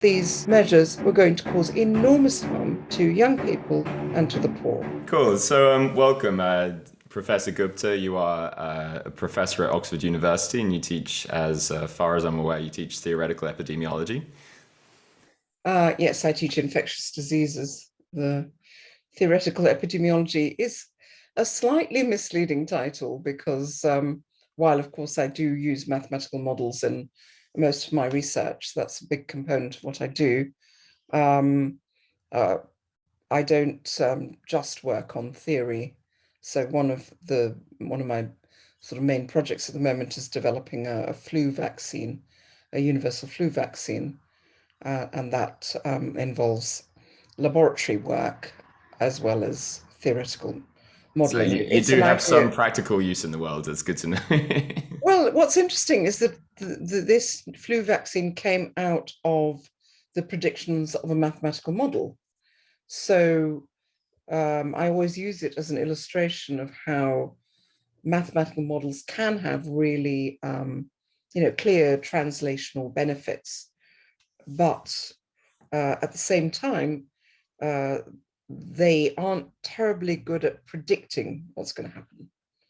these measures were going to cause enormous harm to young people and to the poor. Cool. So, welcome, Professor Gupta. You are a professor at Oxford University, and you teach, as far as I'm aware, you teach theoretical epidemiology. Yes, I teach infectious diseases. The theoretical epidemiology is a slightly misleading title because while, of course, I do use mathematical models in most of my research, that's a big component of what I do. Um, uh, I don't just work on theory. So one of my sort of main projects at the moment is developing a flu vaccine, a universal flu vaccine, and that involves laboratory work as well as theoretical So modeling. you It's do an have some idea. practical use in the world. That's good to know. Well, what's interesting is that this flu vaccine came out of the predictions of a mathematical model. So I always use it as an illustration of how mathematical models can have really, clear translational benefits, but at the same time, uh, they aren't terribly good at predicting what's going to happen.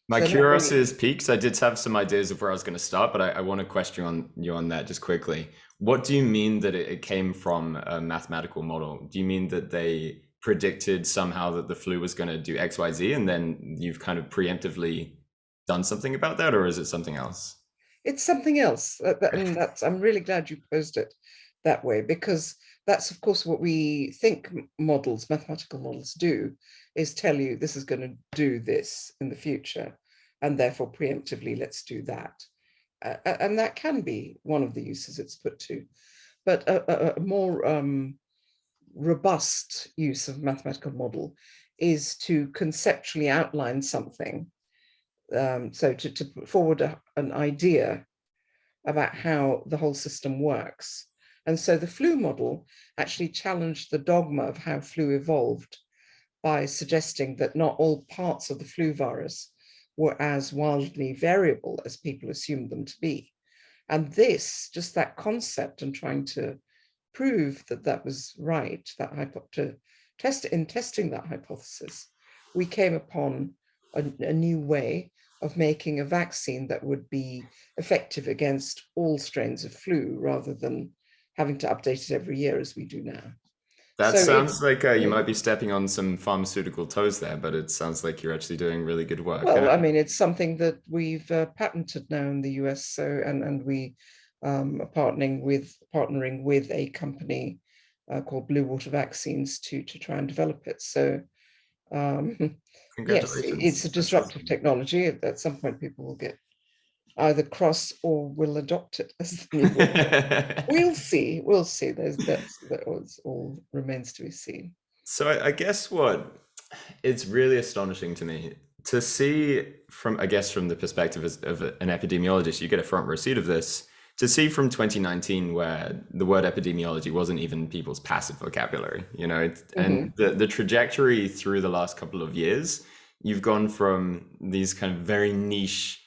My So they're not curiosity really. is peaked. I did have some ideas of where I was going to start, but I want to question you on that just quickly. What do you mean that it came from a mathematical model? Do you mean that they predicted somehow that the flu was going to do X, Y, Z, and then you've kind of preemptively done something about that, or is it something else? It's something else, and that's. I'm really glad you posed it that way because that's, of course, what we think models, mathematical models, do is tell you this is going to do this in the future, and therefore preemptively let's do that, and that can be one of the uses it's put to. But a more robust use of mathematical model is to conceptually outline something. So to put forward an idea about how the whole system works. And so the flu model actually challenged the dogma of how flu evolved by suggesting that not all parts of the flu virus were as wildly variable as people assumed them to be. And this, just that concept and trying to prove that that was right, to testing that hypothesis, we came upon a new way of making a vaccine that would be effective against all strains of flu rather than having to update it every year as we do now. That So it, sounds like you yeah, might be stepping on some pharmaceutical toes there, but it sounds like you're actually doing really good work. well, I mean, it's something that we've patented now in the US. So and we are partnering with a company called Blue Water Vaccines to try and develop it. So um, yes, it's Congratulations. a That's disruptive awesome. technology. At some point, people will get either cross or will adopt it as the new way. We'll see. We'll see. That all remains to be seen. So I guess what it's really astonishing to me to see from, I guess, from the perspective of an epidemiologist, you get a front row seat of this, to see from 2019 where the word epidemiology wasn't even people's passive vocabulary, and Mhm. the trajectory through the last couple of years, you've gone from these kind of very niche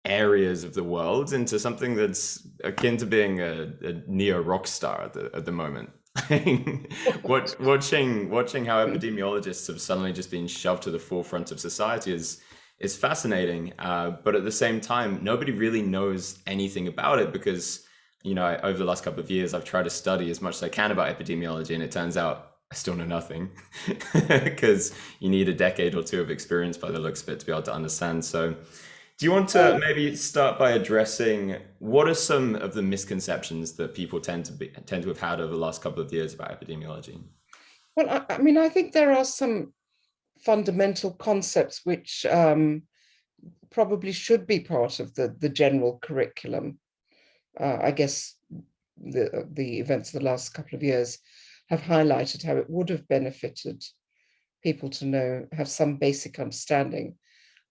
areas of the world into something that's akin to being a neo rock star at the moment. Watching how epidemiologists have suddenly just been shoved to the forefront of society is fascinating. But at the same time, nobody really knows anything about it because over the last couple of years, I've tried to study as much as I can about epidemiology, and it turns out I still know nothing because you need a decade or two of experience by the looks of it to be able to understand. So do you want to Well, maybe start by addressing what are some of the misconceptions that people tend to have had over the last couple of years about epidemiology? I mean, I think there are some fundamental concepts which probably should be part of the general curriculum. I guess the events of the last couple of years have highlighted how it would have benefited people to have some basic understanding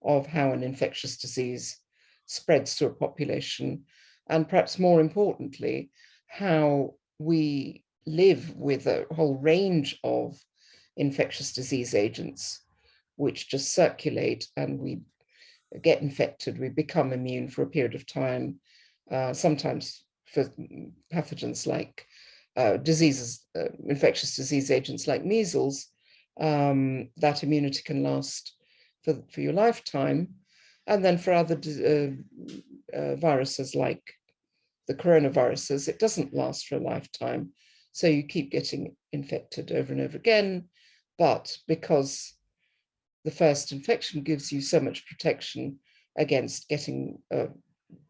of how an infectious disease spreads through a population, and perhaps more importantly, how we live with a whole range of infectious disease agents which just circulate and we get infected, we become immune for a period of time, sometimes for pathogens like diseases, infectious disease agents like measles, that immunity can last for your lifetime. And then for other viruses like the coronaviruses, it doesn't last for a lifetime. So you keep getting infected over and over again. But because the first infection gives you so much protection against getting a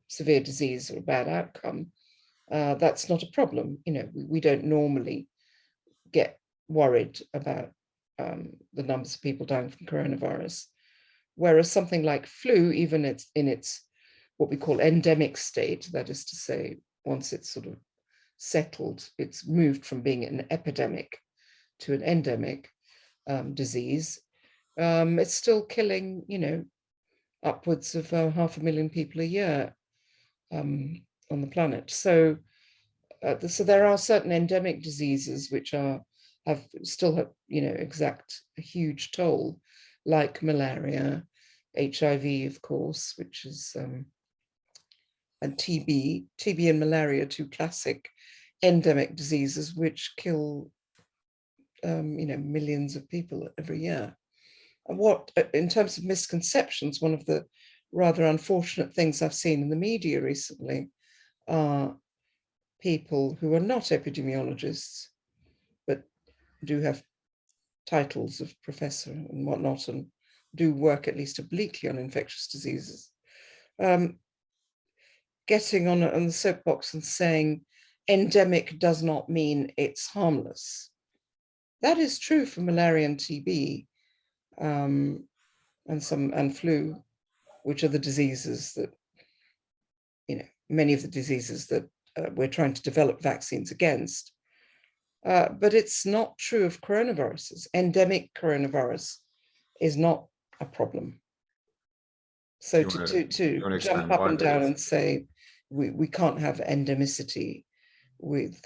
severe disease or a bad outcome, that's not a problem. You know, we don't normally get worried about the numbers of people dying from coronavirus. Whereas something like flu, even in its what we call endemic state, that is to say, once it's sort of settled, it's moved from being an epidemic to an endemic disease. It's still killing, you know, upwards of 500,000 people a year on the planet. So there are certain endemic diseases which still have, you know, exact a huge toll, like malaria, HIV, of course, which is and TB and malaria, two classic endemic diseases which kill, you know, millions of people every year. And what, in terms of misconceptions, one of the rather unfortunate things I've seen in the media recently are people who are not epidemiologists, but do have titles of professor and whatnot, and do work at least obliquely on infectious diseases, getting on the soapbox and saying endemic does not mean it's harmless. That is true for malaria and TB, and flu, which are the diseases that, you know, many of the diseases that we're trying to develop vaccines against. But it's not true of coronaviruses. Endemic coronavirus is not a problem. So to jump up and down and say we can't have endemicity with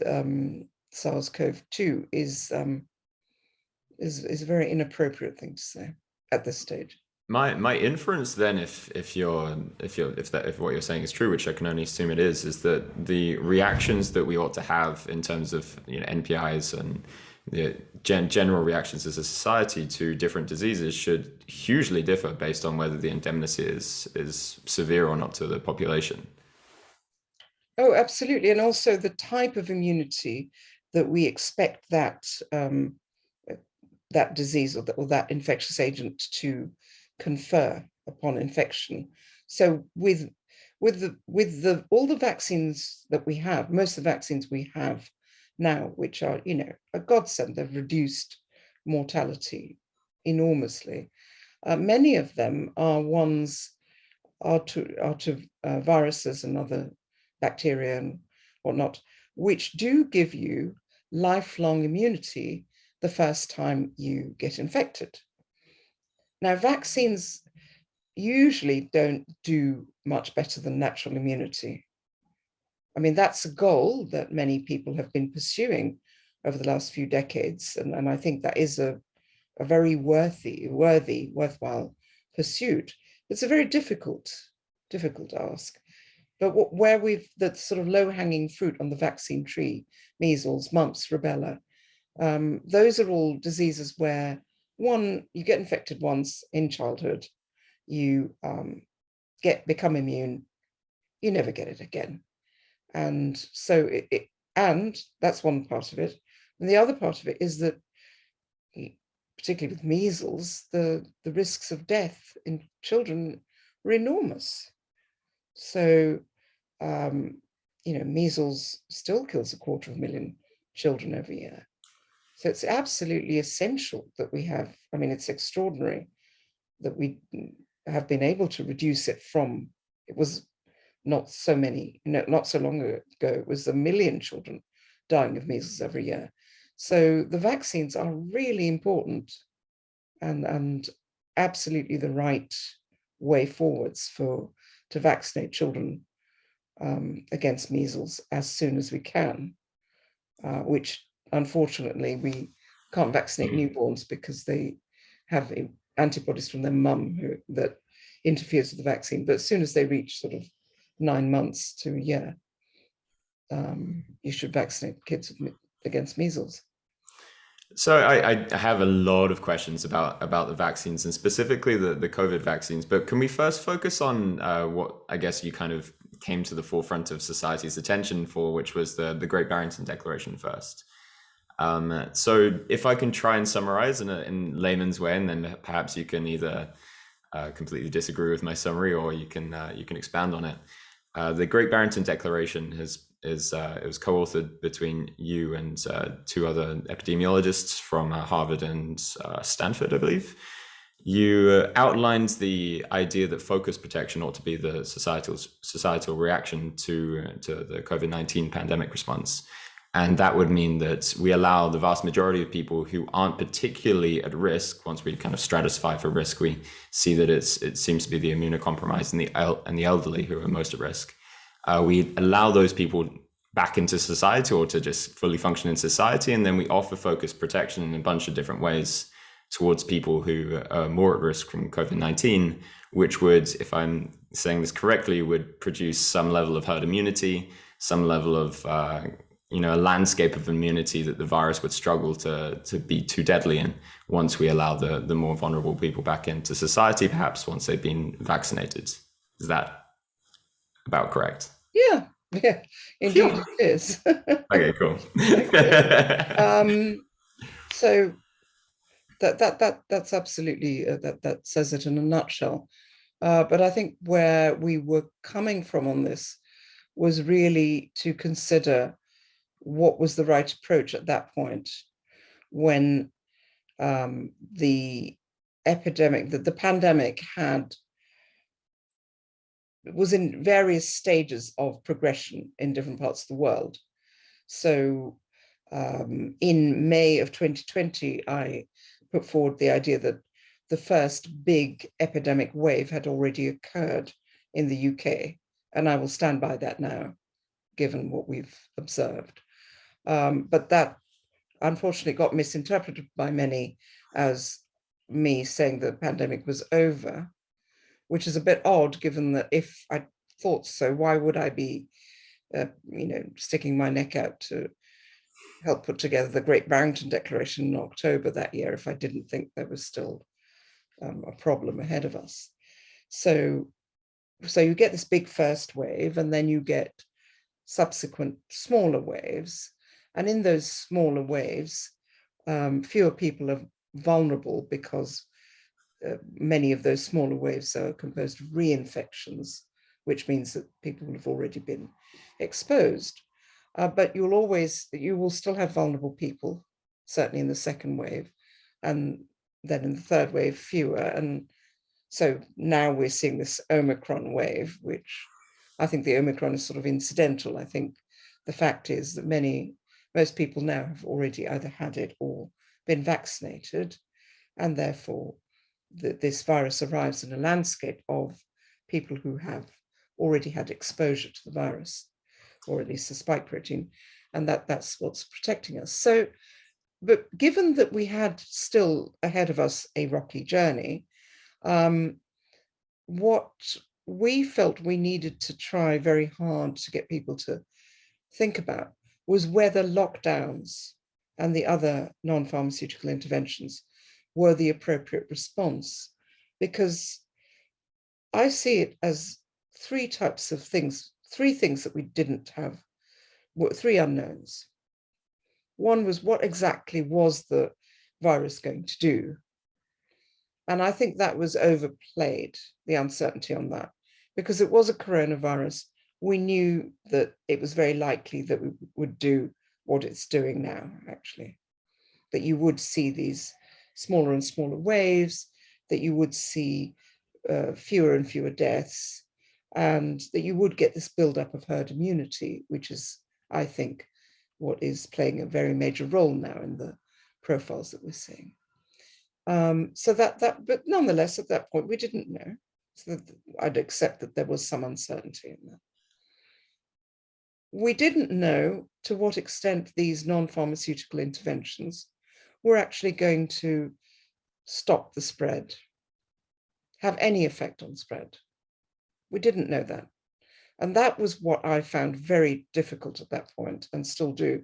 SARS-CoV-2 is a very inappropriate thing to say at this stage. My inference then, if what you're saying is true, which I can only assume it is that the reactions that we ought to have in terms of, you know, NPIs and the general reactions as a society to different diseases should hugely differ based on whether the endemicity is severe or not to the population. Oh, absolutely, and also the type of immunity that we expect that that disease or that infectious agent to confer upon infection. So with all the vaccines that we have, most of the vaccines we have now, which are, you know, a godsend, they've reduced mortality enormously. Many of them are to viruses and other bacteria and whatnot, which do give you lifelong immunity the first time you get infected. Now, vaccines usually don't do much better than natural immunity. I mean, that's a goal that many people have been pursuing over the last few decades. And I think that is a very worthwhile pursuit. It's a very difficult ask. But the sort of low-hanging fruit on the vaccine tree, measles, mumps, rubella, those are all diseases where, one, you get infected once in childhood, you become immune, you never get it again. And so and that's one part of it. And the other part of it is that, particularly with measles, the risks of death in children are enormous. So, you know, measles still kills 250,000 children every year. So it's absolutely essential that we have, I mean, it's extraordinary that we have been able to reduce it from, it was not so long ago, it was 1 million children dying of measles every year. So the vaccines are really important and absolutely the right way forwards to vaccinate children against measles as soon as we can, which unfortunately we can't vaccinate newborns because they have antibodies from their mum that interferes with the vaccine. But as soon as they reach sort of 9 months to a year, you should vaccinate kids against measles. So I have a lot of questions about the vaccines and specifically the COVID vaccines, but can we first focus on what I guess you kind of came to the forefront of society's attention for, which was the Great Barrington Declaration first. So if I can try and summarize in layman's way, and then perhaps you can either completely disagree with my summary or you can expand on it. The Great Barrington Declaration it was co-authored between you and two other epidemiologists from Harvard and Stanford, I believe. You outlined the idea that focus protection ought to be the societal reaction to the COVID-19 pandemic response. And that would mean that we allow the vast majority of people who aren't particularly at risk. Once we kind of stratify for risk, we see that it seems to be the immunocompromised and the elderly who are most at risk. We allow those people back into society or to just fully function in society. And then we offer focus protection in a bunch of different ways towards people who are more at risk from COVID-19, which would, if I'm saying this correctly, would produce some level of herd immunity, some level of a landscape of immunity that the virus would struggle to be too deadly in once we allow the more vulnerable people back into society, perhaps once they've been vaccinated. Is that about correct? Yeah, indeed it is. Okay, cool. So that's absolutely that says it in a nutshell. But I think where we were coming from on this was really to consider what was the right approach at that point when the epidemic, the pandemic was in various stages of progression in different parts of the world. So in May of 2020, I put forward the idea that the first big epidemic wave had already occurred in the UK, and I will stand by that now, given what we've observed. But that unfortunately got misinterpreted by many as me saying the pandemic was over, which is a bit odd, given that if I thought so, why would I be, sticking my neck out to help put together the Great Barrington Declaration in October that year if I didn't think there was still a problem ahead of us. So you get this big first wave, and then you get subsequent smaller waves. And in those smaller waves, fewer people are vulnerable because many of those smaller waves are composed of reinfections, which means that people have already been exposed. But you will still have vulnerable people, certainly in the second wave, and then in the third wave, fewer. And so now we're seeing this Omicron wave, which I think the Omicron is sort of incidental. I think the fact is that most people now have already either had it or been vaccinated, and therefore this virus arrives in a landscape of people who have already had exposure to the virus, or at least the spike protein, and that's what's protecting us. So, but given that we had still ahead of us a rocky journey, what we felt we needed to try very hard to get people to think about was whether lockdowns and the other non-pharmaceutical interventions were the appropriate response, because I see it as three types of things, three things that we didn't have, three unknowns. One was, what exactly was the virus going to do? And I think that was overplayed, the uncertainty on that, because it was a coronavirus. We knew that it was very likely that we would do what it's doing now, actually, that you would see these smaller and smaller waves, that you would see fewer and fewer deaths, and that you would get this buildup of herd immunity, which is, I think, what is playing a very major role now in the profiles that we're seeing. But nonetheless, at that point, we didn't know. So I'd accept that there was some uncertainty in that. We didn't know to what extent these non-pharmaceutical interventions were actually going to stop the spread, have any effect on spread. We didn't know that. And that was what I found very difficult at that point, and still do,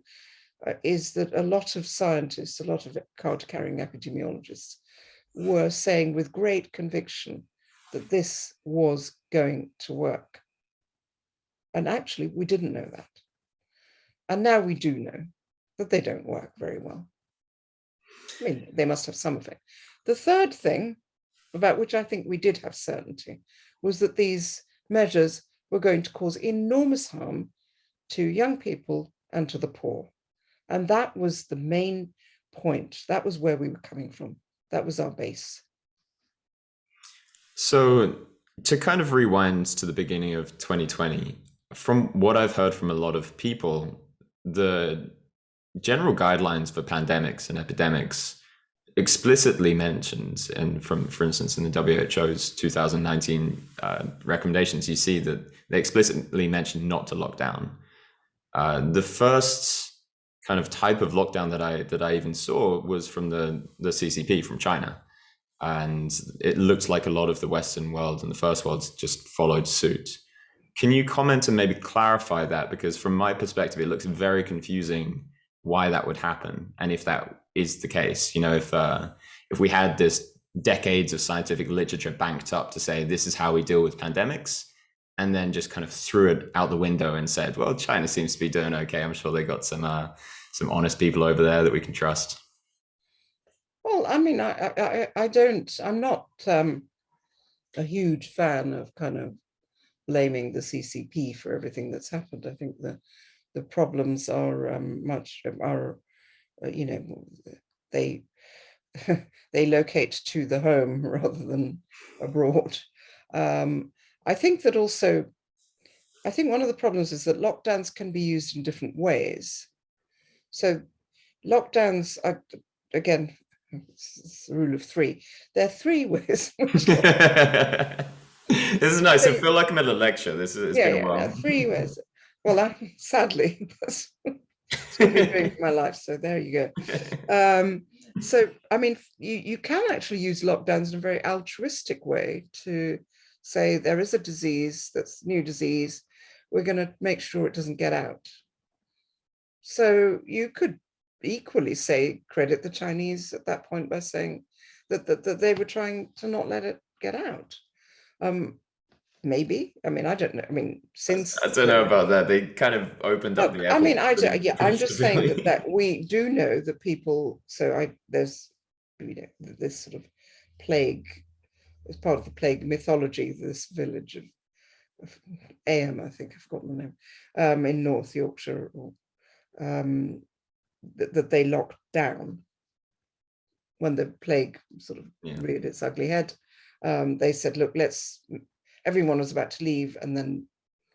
is that a lot of scientists, a lot of card-carrying epidemiologists were saying with great conviction that this was going to work. And actually, we didn't know that. And now we do know that they don't work very well. I mean, they must have some effect. The third thing, about which I think we did have certainty, was that these measures were going to cause enormous harm to young people and to the poor. And that was the main point. That was where we were coming from. That was our base. So to kind of rewind to the beginning of 2020, from what I've heard from a lot of people, the general guidelines for pandemics and epidemics explicitly mentions, and for instance, in the WHO's 2019 recommendations, you see that they explicitly mention not to lock down. The first kind of type of lockdown that I even saw was from the CCP from China. And it looks like a lot of the Western world and the first world just followed suit. Can you comment and maybe clarify that? Because from my perspective, it looks very confusing why that would happen. And if that is the case, you know, if we had this decades of scientific literature banked up to say, this is how we deal with pandemics, and then just kind of threw it out the window and said, well, China seems to be doing okay. I'm sure they got some honest people over there that we can trust. Well, I mean, I'm not a huge fan of kind of blaming the CCP for everything that's happened. I think the problems are you know, they they locate to the home rather than abroad. I think that also, I think one of the problems is that lockdowns can be used in different ways. So lockdowns are, again, it's the rule of three. There are three ways. This is nice. I feel like I'm at a lecture. It's been a while. Three ways. Well, sadly, that's what I've been doing for my life. So there you go. So, I mean, you can actually use lockdowns in a very altruistic way to say there is a disease that's new disease. We're going to make sure it doesn't get out. So you could equally say credit the Chinese at that point by saying that they were trying to not let it get out. Maybe. I mean, I don't know. I mean, since I don't know about that. They kind of opened up the. I mean, I'm just saying that we do know that people. So there's, you know, this sort of plague, as part of the plague mythology. This village of Am, I think I've forgotten the name, in North Yorkshire, that they locked down when the plague sort of reared its ugly head. They said, look, everyone was about to leave, and then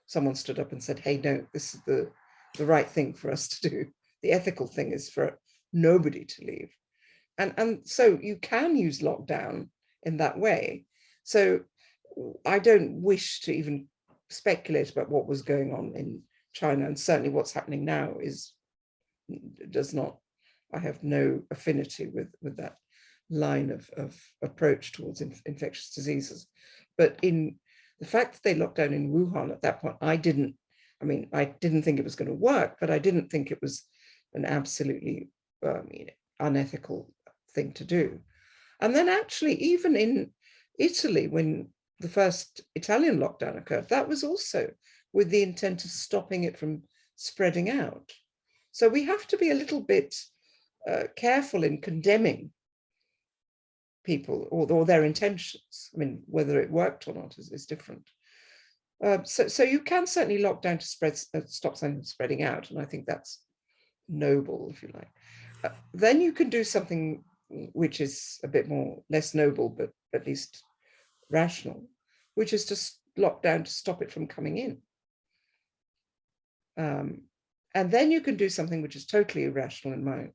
someone stood up and said, hey, no, this is the right thing for us to do. The ethical thing is for nobody to leave. And so you can use lockdown in that way. So I don't wish to even speculate about what was going on in China, and certainly what's happening now I have no affinity with that line of approach towards infectious diseases. But in the fact that they locked down in Wuhan at that point, I didn't think it was going to work, but I didn't think it was an absolutely unethical thing to do. And then actually, even in Italy, when the first Italian lockdown occurred, that was also with the intent of stopping it from spreading out. So we have to be a little bit careful in condemning people or their intentions. I mean, whether it worked or not is different. So you can certainly lock down to stop something from spreading out, and I think that's noble, if you like. Then you can do something which is a bit less noble, but at least rational, which is to lock down to stop it from coming in. And then you can do something which is totally irrational in my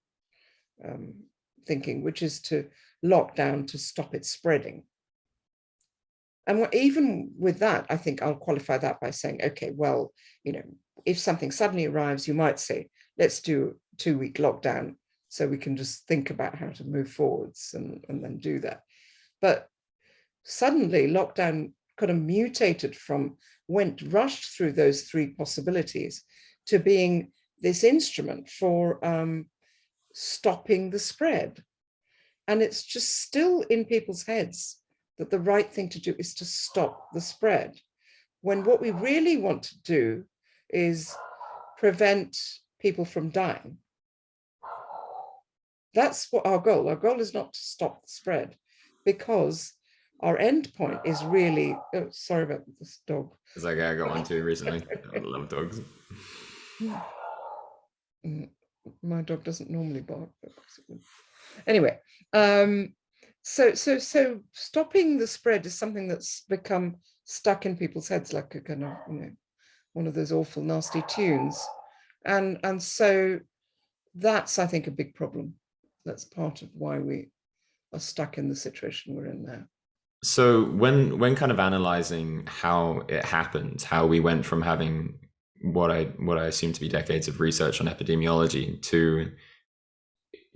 thinking, which is to lock down to stop it spreading. And even with that, I think I'll qualify that by saying, okay, well, you know, if something suddenly arrives, you might say, let's do a 2-week lockdown so we can just think about how to move forwards and then do that. But suddenly lockdown kind of mutated rushed through those three possibilities to being this instrument for stopping the spread. And it's just still in people's heads that the right thing to do is to stop the spread, when what we really want to do is prevent people from dying. That's what our goal. Our goal is not to stop the spread, because our end point is really, oh, sorry about this dog. It's like, I got one too recently. I love dogs. My dog doesn't normally bark. Anyway, so stopping the spread is something that's become stuck in people's heads, like a kind of, one of those awful, nasty tunes. And so that's, I think, a big problem. That's part of why we are stuck in the situation we're in now. So when kind of analyzing how it happened, how we went from having what I assume to be decades of research on epidemiology to,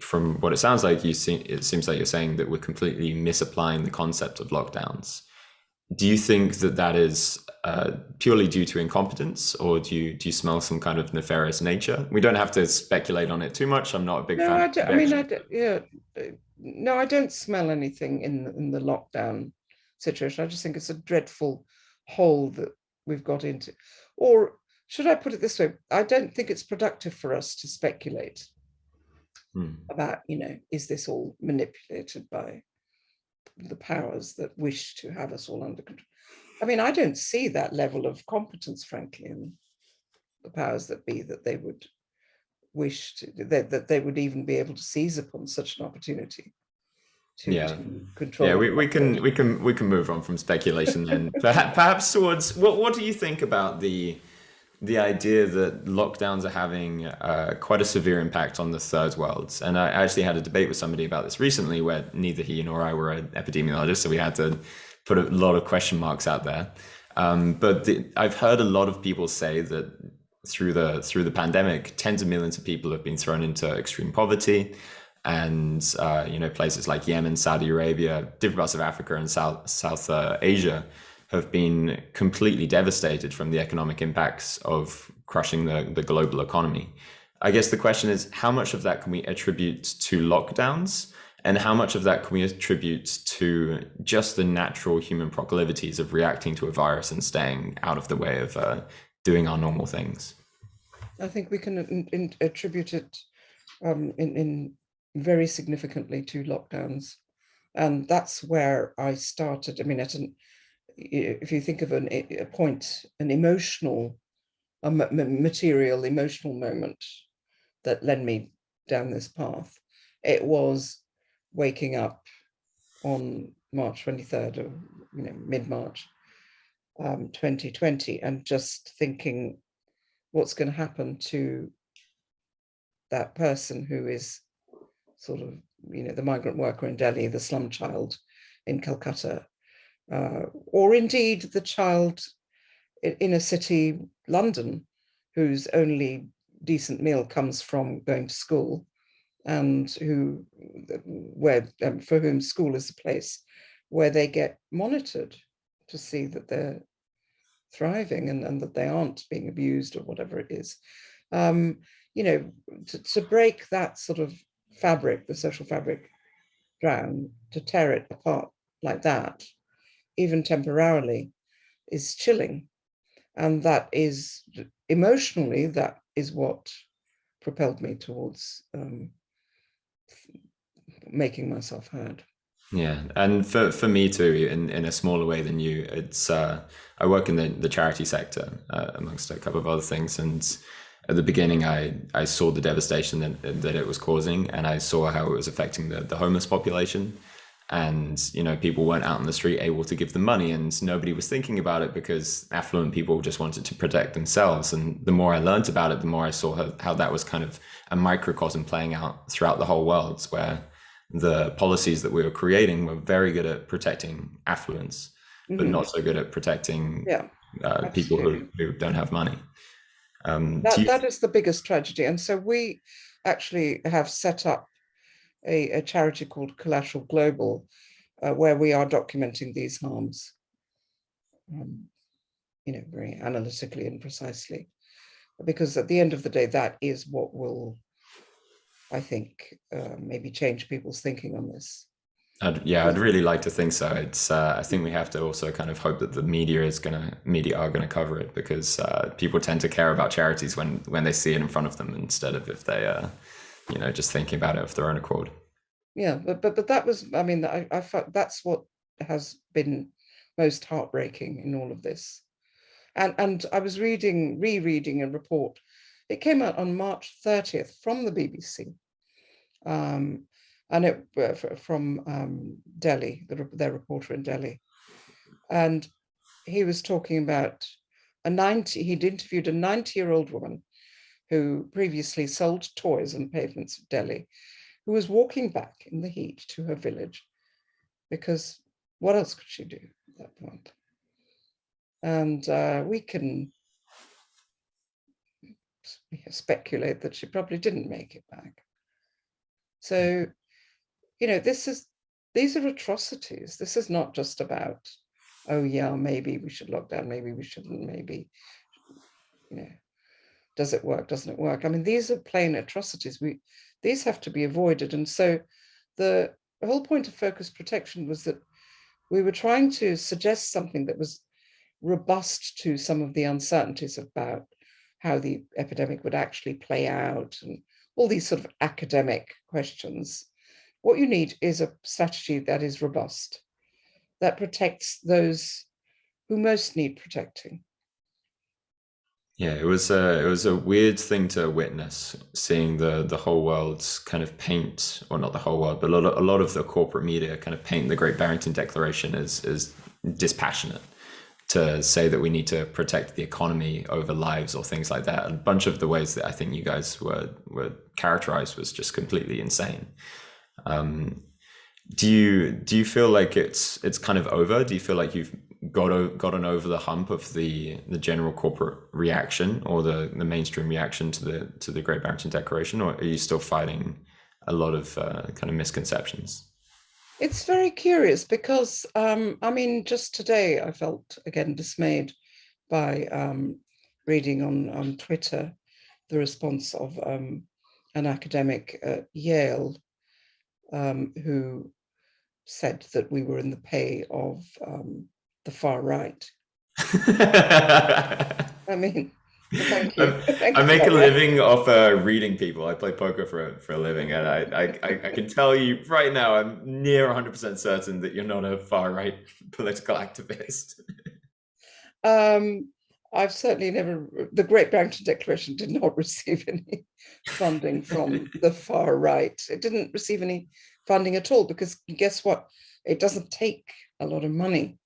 from what it sounds like, it seems like you're saying that we're completely misapplying the concept of lockdowns. Do you think that is purely due to incompetence, or do you smell some kind of nefarious nature? We don't have to speculate on it too much. I'm not a big fan. No, I don't smell anything in the lockdown situation. I just think it's a dreadful hole that we've got into. Or should I put it this way? I don't think it's productive for us to speculate about, is this all manipulated by the powers that wish to have us all under control? I mean, I don't see that level of competence, frankly, in the powers that be, that they would wish to, that they would even be able to seize upon such an opportunity to control. Yeah, we can move on from speculation then. Perhaps towards what do you think about the idea that lockdowns are having quite a severe impact on the third world? And I actually had a debate with somebody about this recently, where neither he nor I were an epidemiologist, so we had to put a lot of question marks out there. But I've heard a lot of people say that through the pandemic, tens of millions of people have been thrown into extreme poverty, and places like Yemen, Saudi Arabia, different parts of Africa and South Asia have been completely devastated from the economic impacts of crushing the global economy. I guess the question is, how much of that can we attribute to lockdowns, and how much of that can we attribute to just the natural human proclivities of reacting to a virus and staying out of the way of doing our normal things? I think we can attribute it in very significantly to lockdowns. And that's where I started. I mean, if you think of an emotional, material, emotional moment that led me down this path, it was waking up on March 23rd, or mid-March 2020, and just thinking, what's going to happen to that person who is sort of, the migrant worker in Delhi, the slum child in Calcutta, or indeed the child in inner city London, whose only decent meal comes from going to school, and for whom school is a place where they get monitored to see that they're thriving and that they aren't being abused or whatever it is. To break that sort of fabric, the social fabric down, to tear it apart like that, even temporarily, is chilling. And that is, emotionally, that is what propelled me towards making myself heard. Yeah, and for me too, in a smaller way than you, it's I work in the charity sector amongst a couple of other things, and at the beginning I saw the devastation that it was causing, and I saw how it was affecting the homeless population, and people weren't out on the street able to give them money, and nobody was thinking about it because affluent people just wanted to protect themselves. And the more I learned about it, the more I saw how that was kind of a microcosm playing out throughout the whole world, where the policies that we were creating were very good at protecting affluence, but not so good at protecting people who don't have money. That is the biggest tragedy. And so we actually have set up a charity called Collateral Global, where we are documenting these harms, very analytically and precisely. because at the end of the day, that is what will, I think, maybe change people's thinking on this. I'd really like to think so. It's I think we have to also kind of hope that the media are gonna cover it, because people tend to care about charities when they see it in front of them, instead of if they just thinking about it of their own accord. Yeah, but that was, I mean, I felt that's what has been most heartbreaking in all of this. And I was rereading a report. It came out on March 30th from the BBC. And it from Delhi, their reporter in Delhi. And he was talking about he'd interviewed a 90-year-old woman who previously sold toys on pavements of Delhi, who was walking back in the heat to her village, because what else could she do at that point? And we can speculate that she probably didn't make it back. So, these are atrocities. This is not just about, oh yeah, maybe we should lock down, maybe we shouldn't, maybe, does it work, doesn't it work? I mean, these are plain atrocities. These have to be avoided. And so the whole point of focus protection was that we were trying to suggest something that was robust to some of the uncertainties about how the epidemic would actually play out and all these sort of academic questions. What you need is a strategy that is robust, that protects those who most need protecting. Yeah, it was a weird thing to witness, seeing the whole world's kind of paint, or not the whole world, but a lot of the corporate media kind of paint the Great Barrington Declaration as dispassionate, to say that we need to protect the economy over lives or things like that. A bunch of the ways that I think you guys were characterized was just completely insane. Do you feel like it's kind of over? Do you feel like you've gotten over the hump of the general corporate reaction, or the mainstream reaction to the Great Barrington Declaration, or are you still fighting a lot of kind of misconceptions? It's very curious because, I mean, just today I felt again dismayed by reading on Twitter the response of an academic at Yale who said that we were in the pay of the far right. I mean, thank you. I make a living off reading people. I play poker for a living, and I can tell you right now, I'm near 100% certain that you're not a far right political activist. I've certainly the Great Barrington Declaration did not receive any funding from the far right. It didn't receive any funding at all, because guess what? It doesn't take a lot of money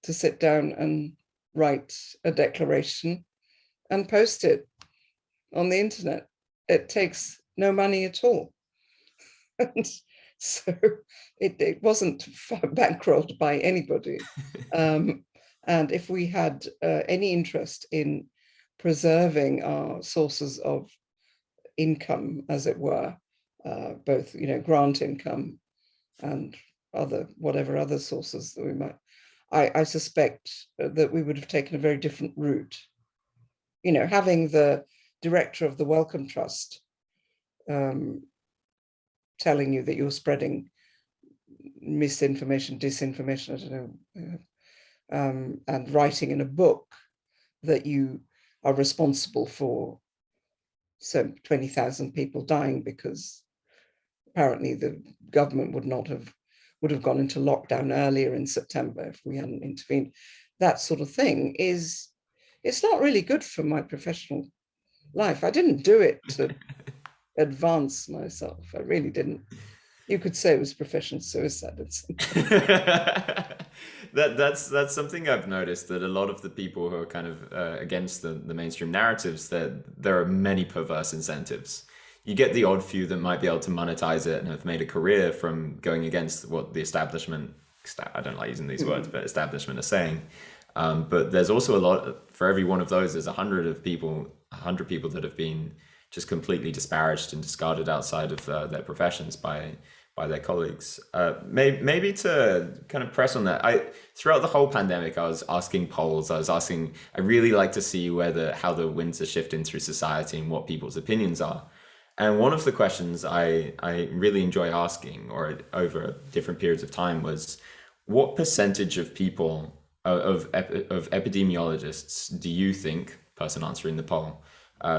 to sit down and write a declaration and post it on the internet. It takes no money at all. And so it wasn't bankrolled by anybody. And if we had any interest in preserving our sources of income, as it were, both grant income and whatever other sources that we might, I suspect that we would have taken a very different route. Having the director of the Wellcome Trust telling you that you're spreading misinformation, disinformation, I don't know, and writing in a book that you are responsible for 20,000 people dying because apparently the government would have gone into lockdown earlier in September if we hadn't intervened. That sort of thing it's not really good for my professional life. I didn't do it to advance myself. I really didn't. You could say it was professional suicide. That's something I've noticed, that a lot of the people who are kind of against the mainstream narratives, that there are many perverse incentives. You get the odd few that might be able to monetize it and have made a career from going against what the establishment, I don't like using these words, but establishment are saying. But there's also a lot, for every one of those, there's 100 people that have been just completely disparaged and discarded outside of their professions by by their colleagues. Maybe to kind of press on that, throughout the whole pandemic, I was asking polls. I really like to see how the winds are shifting through society and what people's opinions are. And one of the questions I really enjoy asking, or over different periods of time, was what percentage of people, of epidemiologists, do you think, person answering the poll,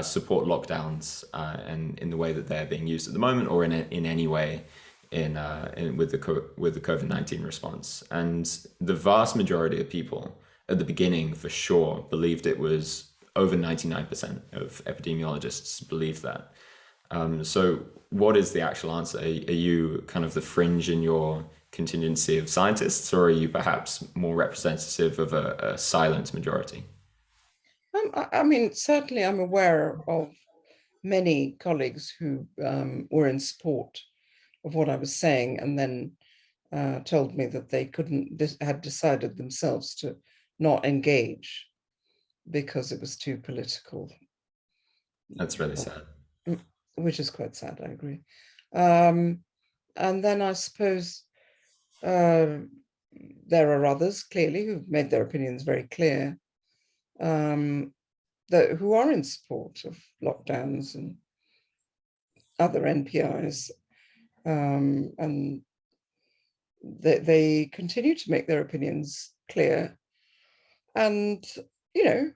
support lockdowns and in the way that they're being used at the moment, or in any way with the COVID-19 response? And the vast majority of people at the beginning, for sure, believed it was over 99% of epidemiologists believe that. So what is the actual answer? Are you kind of the fringe in your contingency of scientists, or are you perhaps more representative of a silent majority? I mean, certainly I'm aware of many colleagues who were in support of what I was saying, and then told me that they had decided themselves to not engage because it was too political. That's really sad. Which is quite sad, I agree. And then I suppose there are others, clearly, who've made their opinions very clear, who are in support of lockdowns and other NPIs. And they continue to make their opinions clear. And, you know,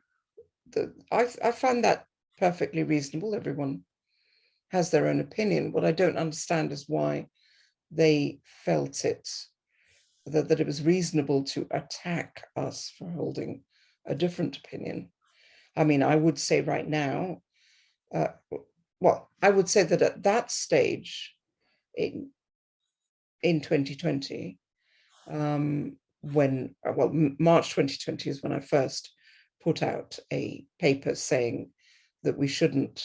I find that perfectly reasonable. Everyone has their own opinion. What I don't understand is why they felt that it was reasonable to attack us for holding a different opinion. I mean, I would say right now, I would say that at that stage in 2020, March 2020 is when I first put out a paper saying that we shouldn't,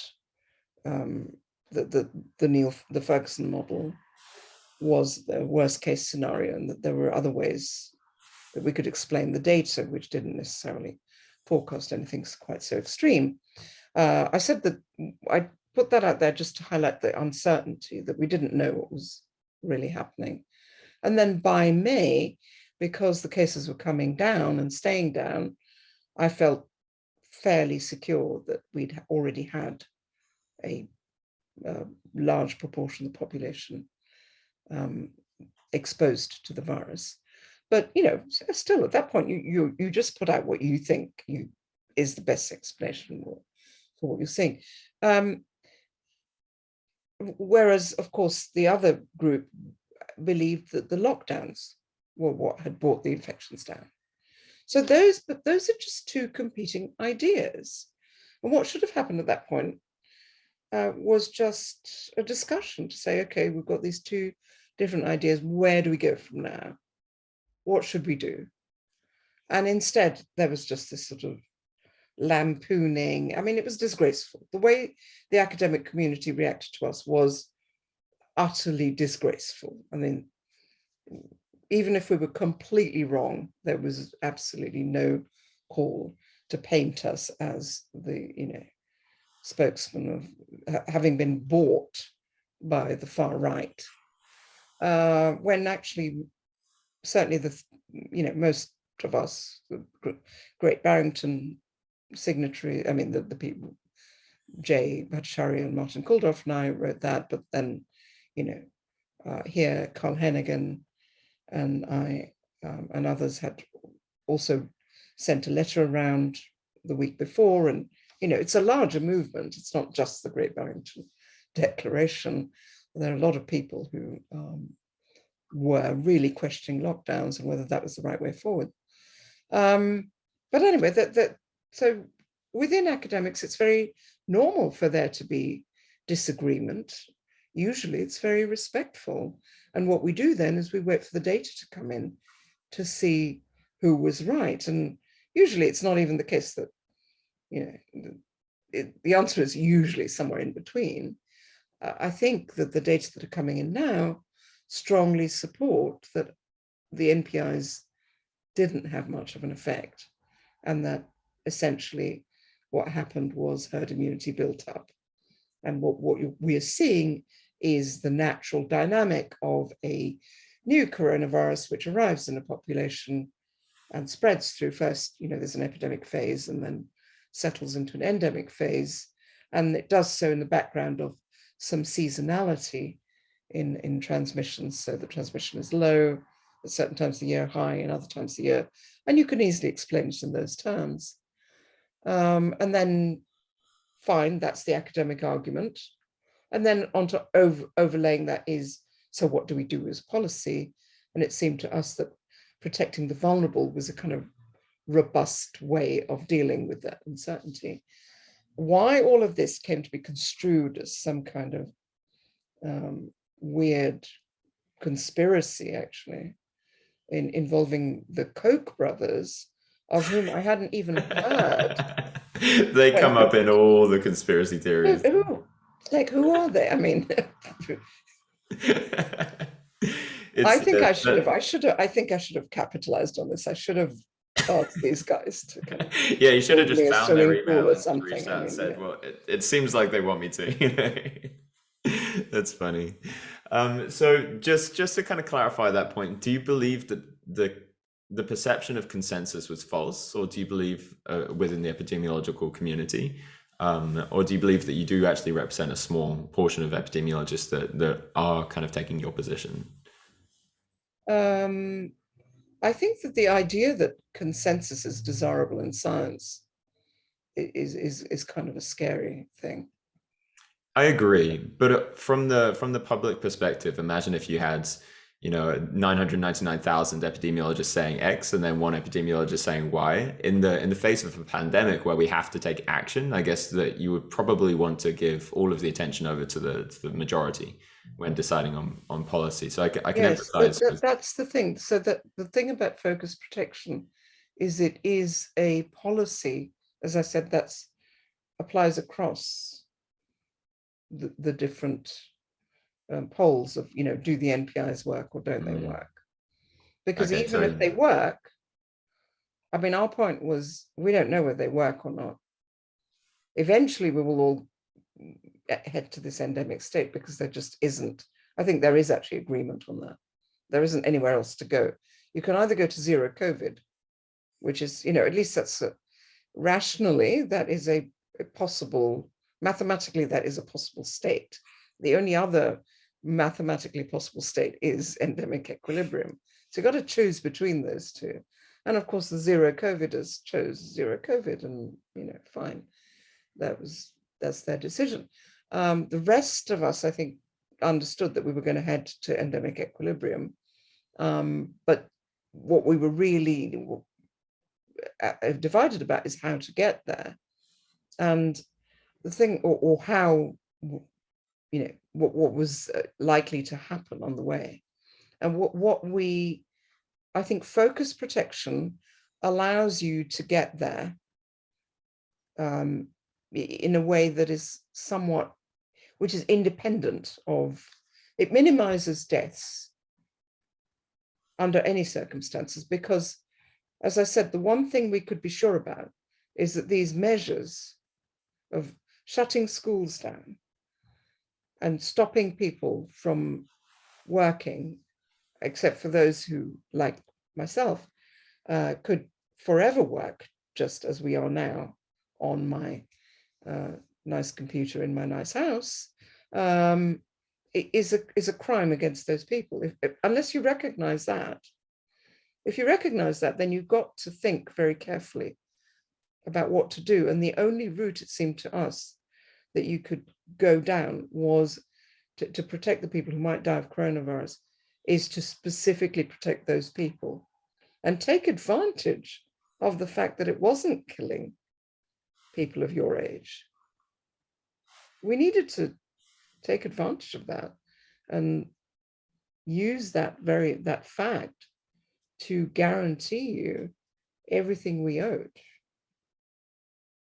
that the Ferguson model was the worst case scenario, and that there were other ways that we could explain the data, which didn't necessarily forecast anything quite so extreme. I said that I put that out there just to highlight the uncertainty, that we didn't know what was really happening. And then by May, because the cases were coming down and staying down, I felt fairly secure that we'd already had a large proportion of the population exposed to the virus. But, you know, still at that point, you just put out what you think is the best explanation for what you're seeing. Whereas, of course, the other group believed that the lockdowns were what had brought the infections down. So those are just two competing ideas. And what should have happened at that point was just a discussion to say, okay, we've got these two different ideas. Where do we go from now? What should we do? And instead, there was just this sort of lampooning. I mean, it was disgraceful. The way the academic community reacted to us was utterly disgraceful. I mean, even if we were completely wrong, there was absolutely no call to paint us as the, you know, spokesman of having been bought by the far right, when actually, certainly most of us, the great Barrington signatory, I mean, the people, Jay Bhattacharya and Martin Kulldorff and I wrote that, but then, here Carl Hennigan and I and others had also sent a letter around the week before, and it's a larger movement. It's not just the Great Barrington Declaration. There are a lot of people who were really questioning lockdowns and whether that was the right way forward. But anyway, so within academics, it's very normal for there to be disagreement. Usually it's very respectful. And what we do then is we wait for the data to come in to see who was right. And usually it's not even the case that, the answer is usually somewhere in between. I think that the data that are coming in now strongly support that the NPIs didn't have much of an effect, and that essentially what happened was herd immunity built up. And what we are seeing is the natural dynamic of a new coronavirus which arrives in a population and spreads through. First, there's an epidemic phase and then settles into an endemic phase. And it does so in the background of some seasonality in transmissions. So the transmission is low at certain times of the year, high in other times of the year. And you can easily explain it in those terms. And then, fine, that's the academic argument. And then onto overlaying that is, so what do we do as policy? And it seemed to us that protecting the vulnerable was a kind of robust way of dealing with that uncertainty. Why all of this came to be construed as some kind of weird conspiracy, actually, involving the Koch brothers, of whom I hadn't even heard. They come up in all the conspiracy theories. Who are they? I mean, I think I should have capitalized on this. I should have asked these guys to kind of yeah, you should have just found their email or and reached out and said, well, it seems like they want me to. That's funny. So just to kind of clarify that point, do you believe that the perception of consensus was false, or do you believe within the epidemiological community, or do you believe that you do actually represent a small portion of epidemiologists that are kind of taking your position? I think that the idea that consensus is desirable in science is kind of a scary thing. I agree, but from the public perspective, imagine if you had 999,000 epidemiologists saying X and then one epidemiologist saying Y. In the face of a pandemic where we have to take action, I guess that you would probably want to give all of the attention over to the majority when deciding on policy. So I can empathize. That's the thing. So that the thing about focus protection is it is a policy, as I said, that's applies across the different poles of, do the NPIs work or don't they work? Because even if they work, I mean, our point was, we don't know whether they work or not. Eventually, we will all head to this endemic state because there just isn't. I think there is actually agreement on that. There isn't anywhere else to go. You can either go to zero COVID, which is, at least that's rationally, that is a possible, mathematically, that is a possible state. The only other mathematically possible state is endemic equilibrium. So you've got to choose between those two. And of course, the zero COVIDers chose zero COVID, and fine. That's their decision. The rest of us, I think, understood that we were going to head to endemic equilibrium. But what we were really divided about is how to get there. And the thing, or how, what was likely to happen on the way. And what we, I think, focus protection allows you to get there in a way that is somewhat, which is independent of, it minimizes deaths under any circumstances, because, as I said, the one thing we could be sure about is that these measures of shutting schools down and stopping people from working, except for those who, like myself, could forever work just as we are now on my nice computer in my nice house, it is a crime against those people. Unless you recognize that, if you recognize that, then you've got to think very carefully about what to do. And the only route, it seemed to us, that you could go down was to protect the people who might die of coronavirus, is to specifically protect those people and take advantage of the fact that it wasn't killing people of your age. We needed to take advantage of that and use that fact to guarantee you everything we owed,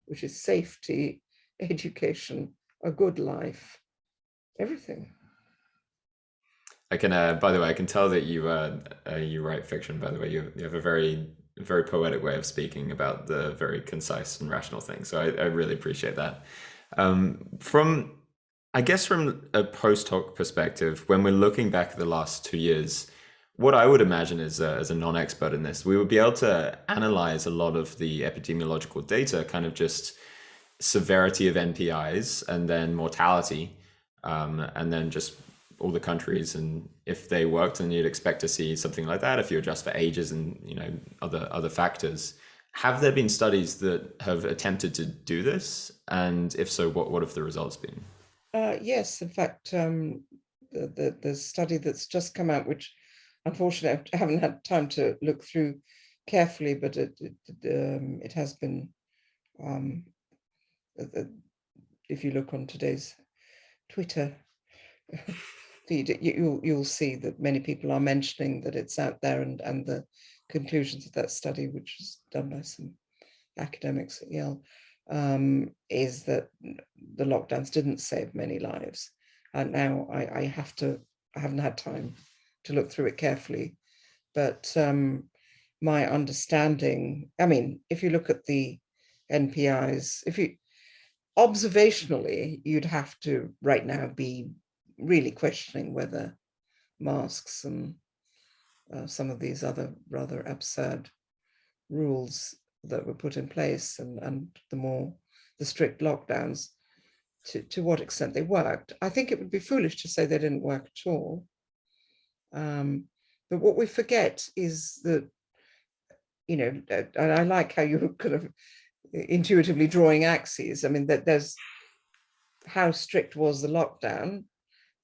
which is safety, education, a good life, everything. I can, by the way, I can tell that you write fiction. By the way, you have a very poetic way of speaking about the very concise and rational things. So I really appreciate that. From I guess from a post hoc perspective, when we're looking back at the last 2 years, what I would imagine is, as a non-expert in this, we would be able to analyze a lot of the epidemiological data, kind of just severity of NPIs and then mortality, and then just all the countries, and if they worked, then you'd expect to see something like that if you adjust for ages and other factors. Have there been studies that have attempted to do this? And if so, what have the results been? Yes, in fact, the study that's just come out, which unfortunately I haven't had time to look through carefully, but it has been, um, if you look on today's Twitter feed, you'll see that many people are mentioning that it's out there, and the conclusions of that study, which was done by some academics at Yale, is that the lockdowns didn't save many lives. And now I haven't had time to look through it carefully, but my understanding, I mean, if you look at the NPIs, if you observationally, you'd have to right now be really questioning whether masks and some of these other rather absurd rules that were put in place, and the strict lockdowns, to what extent they worked. I think it would be foolish to say they didn't work at all. But what we forget is that, and I like how you're kind of intuitively drawing axes. I mean, that there's how strict was the lockdown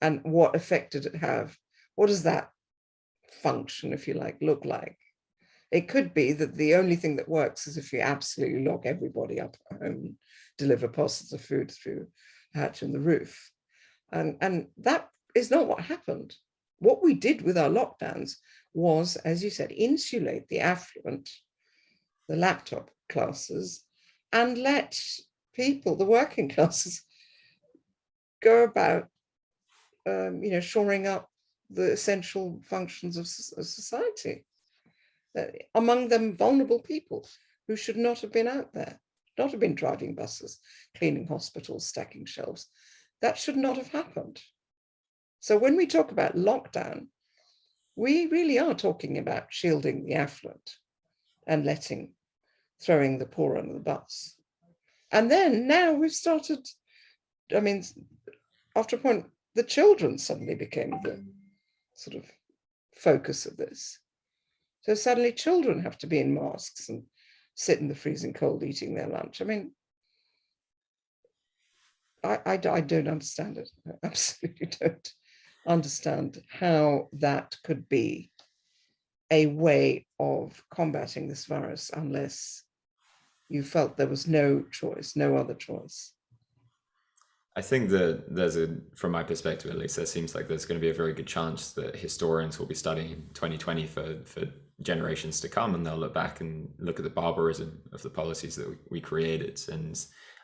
and what effect did it have? What does that function, if you like, look like? It could be that the only thing that works is if you absolutely lock everybody up at home and deliver parcels of food through a hatch in the roof. And that is not what happened. What we did with our lockdowns was, as you said, insulate the affluent, the laptop classes, and let people, the working classes, go about, shoring up the essential functions of society. Among them, vulnerable people who should not have been out there, not have been driving buses, cleaning hospitals, stacking shelves. That should not have happened. So when we talk about lockdown, we really are talking about shielding the affluent and throwing the poor under the bus. And then now we've started, I mean, after a point, the children suddenly became the sort of focus of this. So suddenly children have to be in masks and sit in the freezing cold eating their lunch. I mean, I don't understand it. I absolutely don't understand how that could be a way of combating this virus unless you felt there was no choice, no other choice. I think that from my perspective at least, there seems like there's going to be a very good chance that historians will be studying 2020 for generations to come, and they'll look back and look at the barbarism of the policies that we created. And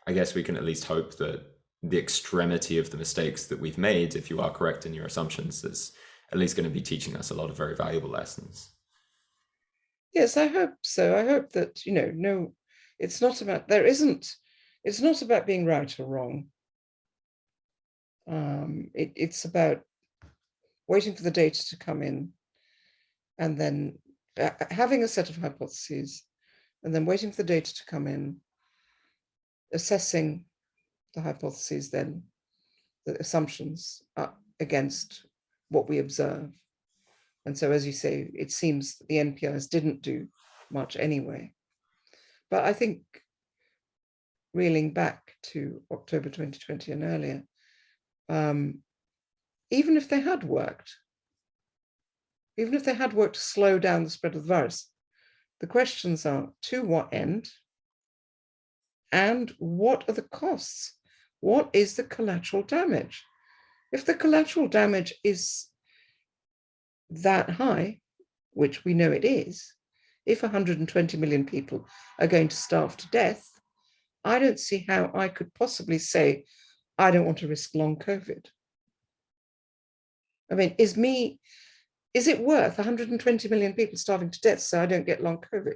I guess we can at least hope that the extremity of the mistakes that we've made, if you are correct in your assumptions, is at least going to be teaching us a lot of very valuable lessons. Yes, I hope so. I hope that, no, it's not about being right or wrong. It's about waiting for the data to come in, and then having a set of hypotheses, and then waiting for the data to come in, assessing the hypotheses, then the assumptions against what we observe. And so, as you say, it seems that the NPIs didn't do much anyway. But I think, reeling back to October 2020 and earlier, even if they had worked to slow down the spread of the virus, the questions are, to what end? And what are the costs? What is the collateral damage? If the collateral damage is that high, which we know it is, if 120 million people are going to starve to death, I don't see how I could possibly say, I don't want to risk long COVID. I mean, is it worth 120 million people starving to death so I don't get long COVID?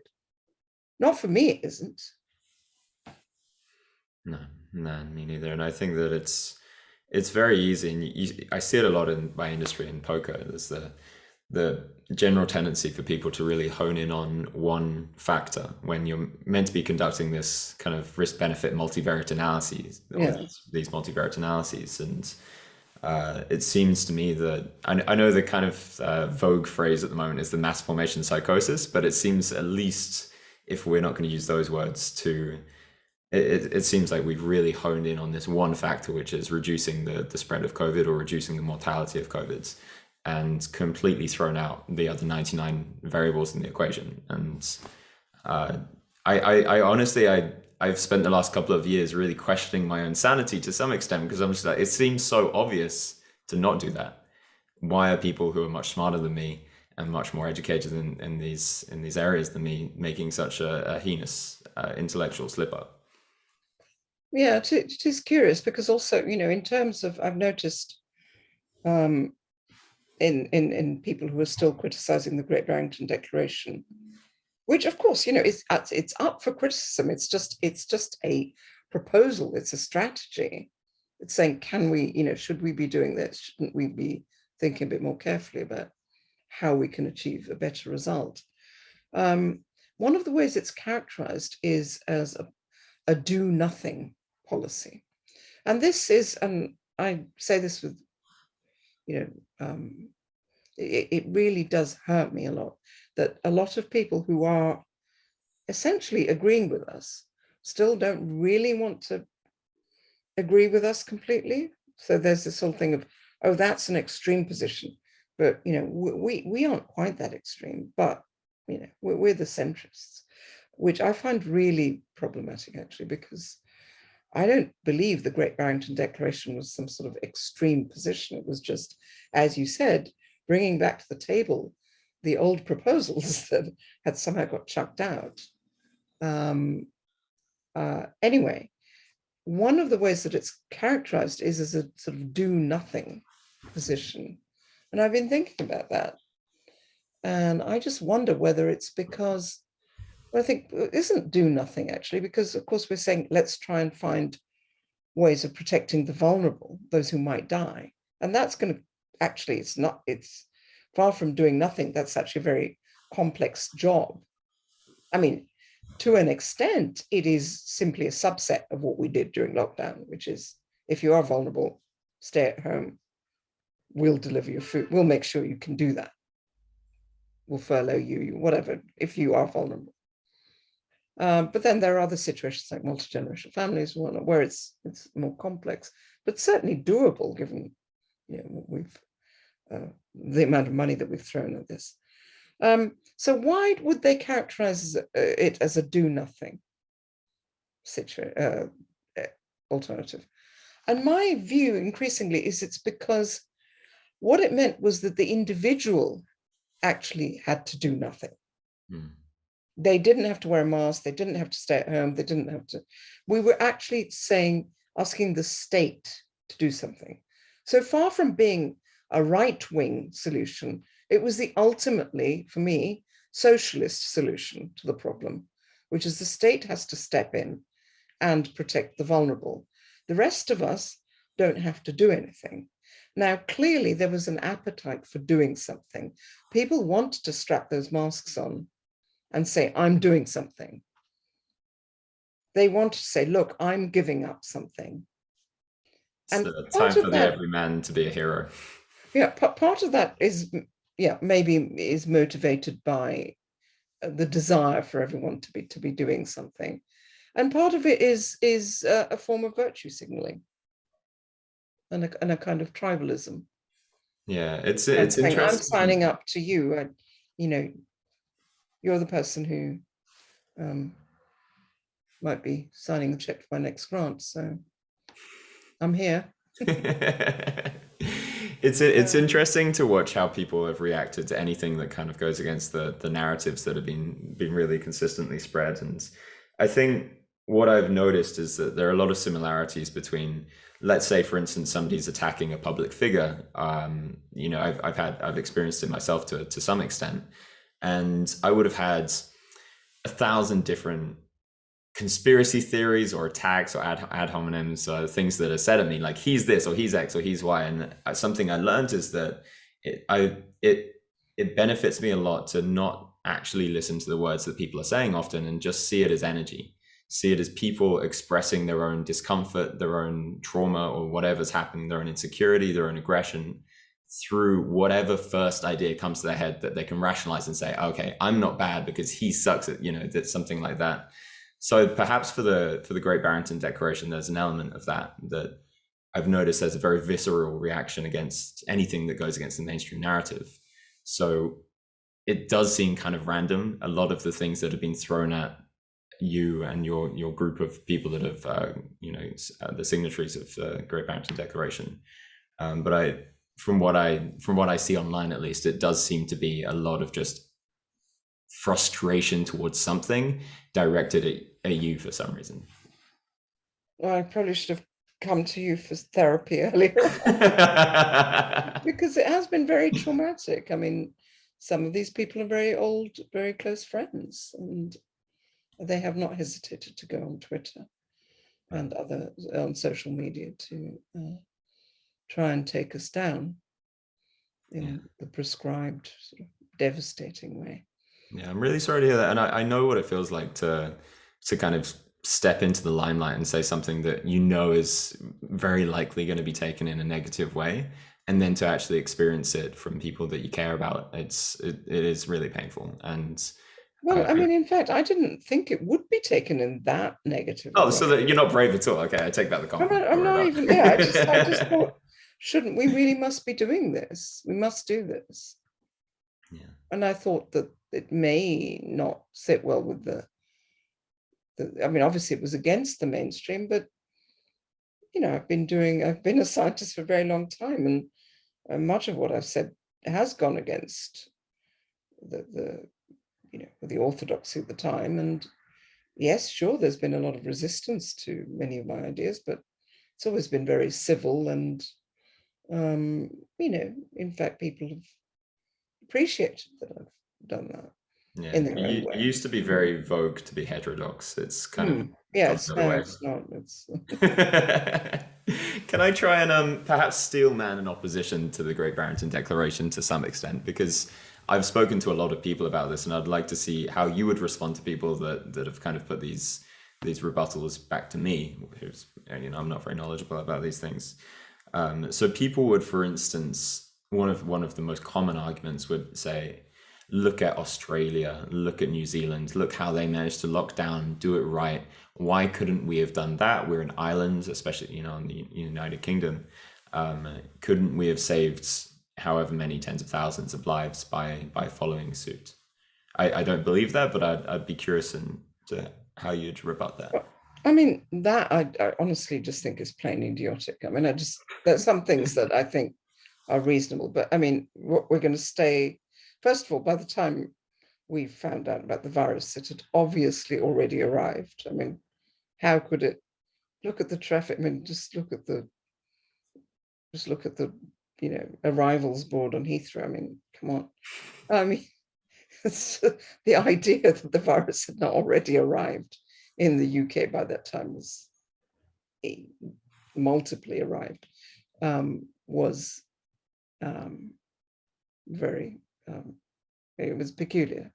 Not for me, it isn't. No, me neither. And I think that it's very easy, and I see it a lot in my industry in poker. There's the general tendency for people to really hone in on one factor when you're meant to be conducting this kind of risk benefit multivariate analyses, or Yeah. these multivariate analyses. And it seems to me that I know the kind of vogue phrase at the moment is the mass formation psychosis, but it seems, at least if we're not going to use those words, to it seems like we've really honed in on this one factor, which is reducing the spread of COVID or reducing the mortality of COVID, and completely thrown out the other 99 variables in the equation. And I honestly, I've spent the last couple of years really questioning my own sanity to some extent, because I'm just like, it seems so obvious to not do that. Why are people who are much smarter than me and much more educated in these areas than me making such a heinous intellectual slip up? Yeah, it is curious, because also, in terms of, I've noticed in people who are still criticizing the Great Barrington Declaration, which of course, it's up for criticism. It's just a proposal. It's a strategy. It's saying, can we, should we be doing this? Shouldn't we be thinking a bit more carefully about how we can achieve a better result? One of the ways it's characterized is as a do nothing policy. And this is, and I say this with, it really does hurt me a lot, that a lot of people who are essentially agreeing with us still don't really want to agree with us completely. So there's this whole thing of, oh, that's an extreme position. But, we aren't quite that extreme, but, we're the centrists, which I find really problematic, actually, because I don't believe the Great Barrington Declaration was some sort of extreme position. It was just, as you said, bringing back to the table the old proposals that had somehow got chucked out. Anyway, one of the ways that it's characterized is as a sort of do nothing position. And I've been thinking about that. And I just wonder whether it's because, well, I think it isn't do nothing, actually, because of course we're saying, let's try and find ways of protecting the vulnerable, those who might die. And that's going to, actually, it's far from doing nothing. That's actually a very complex job. I mean, to an extent, it is simply a subset of what we did during lockdown, which is, if you are vulnerable, stay at home. We'll deliver your food. We'll make sure you can do that. We'll furlough you, whatever, if you are vulnerable. But then there are other situations like multi-generational families, where it's more complex, but certainly doable, given the amount of money that we've thrown at this. So why would they characterize it as a do nothing alternative? And my view increasingly is it's because what it meant was that the individual actually had to do nothing. They didn't have to wear a mask. They didn't have to stay at home. They didn't have to. We were actually asking the state to do something. So far from being a right-wing solution, it was the ultimately, for me, socialist solution to the problem, which is the state has to step in and protect the vulnerable. The rest of us don't have to do anything. Now, clearly, there was an appetite for doing something. People wanted to strap those masks on and say, I'm doing something. They want to say, look, I'm giving up something. It's And time for the everyman to be a hero. Yeah, part of that is, maybe is motivated by the desire for everyone to be doing something. And part of it is a form of virtue signaling and a kind of tribalism. Yeah, it's interesting. I'm signing up to you. You're the person who might be signing the check for my next grant, so I'm here. It's interesting to watch how people have reacted to anything that kind of goes against the narratives that have been really consistently spread. And I think what I've noticed is that there are a lot of similarities between, let's say, for instance, somebody's attacking a public figure. I've experienced it myself to some extent, and I would have had 1,000 different conspiracy theories or attacks or ad hominems, things that are said of me, like he's this or he's X or he's Y. And something I learned is that it benefits me a lot to not actually listen to the words that people are saying often, and just see it as energy, see it as people expressing their own discomfort, their own trauma, or whatever's happening, their own insecurity, their own aggression, through whatever first idea comes to their head that they can rationalize and say, okay, I'm not bad because he sucks at, that's something like that. So perhaps for the Great Barrington Declaration, there's an element of that I've noticed there's a very visceral reaction against anything that goes against the mainstream narrative. So it does seem kind of random, a lot of the things that have been thrown at you and your group of people that have, the signatories of the Great Barrington Declaration. But from what I see online, at least, it does seem to be a lot of just frustration towards something directed at you for some reason. Well, I probably should have come to you for therapy earlier because it has been very traumatic. I mean, some of these people are very old, very close friends, and they have not hesitated to go on Twitter and other on social media to try and take us down in the prescribed sort of devastating way. Yeah, I'm really sorry to hear that. And I know what it feels like to kind of step into the limelight and say something that is very likely going to be taken in a negative way, and then to actually experience it from people that you care about. It is really painful. And well, I mean, in fact, I didn't think it would be taken in that negative way. So that you're not brave at all. Okay, I take back the compliment. I'm not even, yeah, I just thought, shouldn't we really must be doing this? We must do this. Yeah. And I thought that it may not sit well with I mean, obviously it was against the mainstream, but, I've been a scientist for a very long time, and much of what I've said has gone against the orthodoxy of the time. And yes, sure, there's been a lot of resistance to many of my ideas, but it's always been very civil, and, in fact, people have appreciated that I've done that. Yeah, it used to be very vogue to be heterodox. It's kind of it's not. Can I try and perhaps steel man in opposition to the Great Barrington Declaration to some extent? Because I've spoken to a lot of people about this, and I'd like to see how you would respond to people that have kind of put these rebuttals back to me, who's, I'm not very knowledgeable about these things. So people would, for instance, one of the most common arguments would say, look at Australia, look at New Zealand, look how they managed to lock down, do it right. Why couldn't we have done that? We're an island, especially, in the United Kingdom. Couldn't we have saved however many tens of thousands of lives by following suit? I don't believe that, but I'd be curious to how you'd rebut that. I mean, that I honestly just think is plain idiotic. I mean, there's some things that I think are reasonable, but I mean, we're going to stay. First of all, by the time we found out about the virus, it had obviously already arrived. I mean, how could it? Look at the traffic. I mean, just look at the arrivals board on Heathrow. I mean, come on. I mean, the idea that the virus had not already arrived in the UK by that time was multiply arrived, was very. It was peculiar.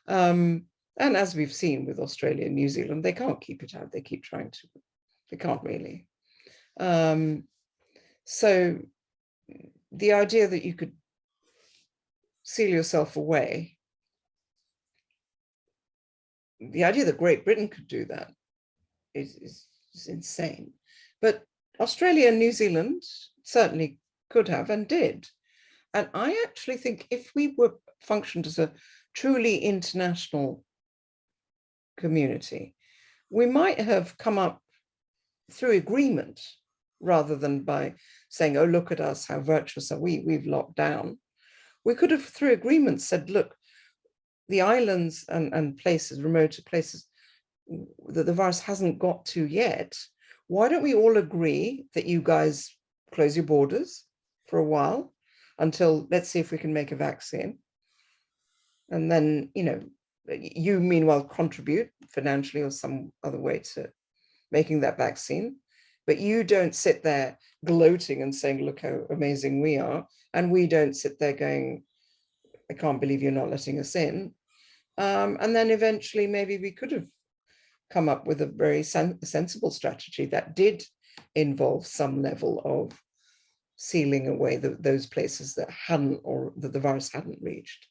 And as we've seen with Australia and New Zealand, they can't keep it out. They keep trying to, they can't really. So the idea that you could seal yourself away, the idea that Great Britain could do that is insane. But Australia and New Zealand certainly could have and did. And I actually think if we were functioned as a truly international community, we might have come up through agreement rather than by saying, oh, look at us, how virtuous are we, we've locked down. We could have, through agreement, said, look, the islands and places, remote places that the virus hasn't got to yet, why don't we all agree that you guys close your borders for a while, until let's see if we can make a vaccine. And then, You meanwhile contribute financially or some other way to making that vaccine, but you don't sit there gloating and saying, look how amazing we are. And we don't sit there going, I can't believe you're not letting us in. And then eventually maybe we could have come up with a very sensible strategy that did involve some level of sealing away those places that hadn't, or that the virus hadn't reached,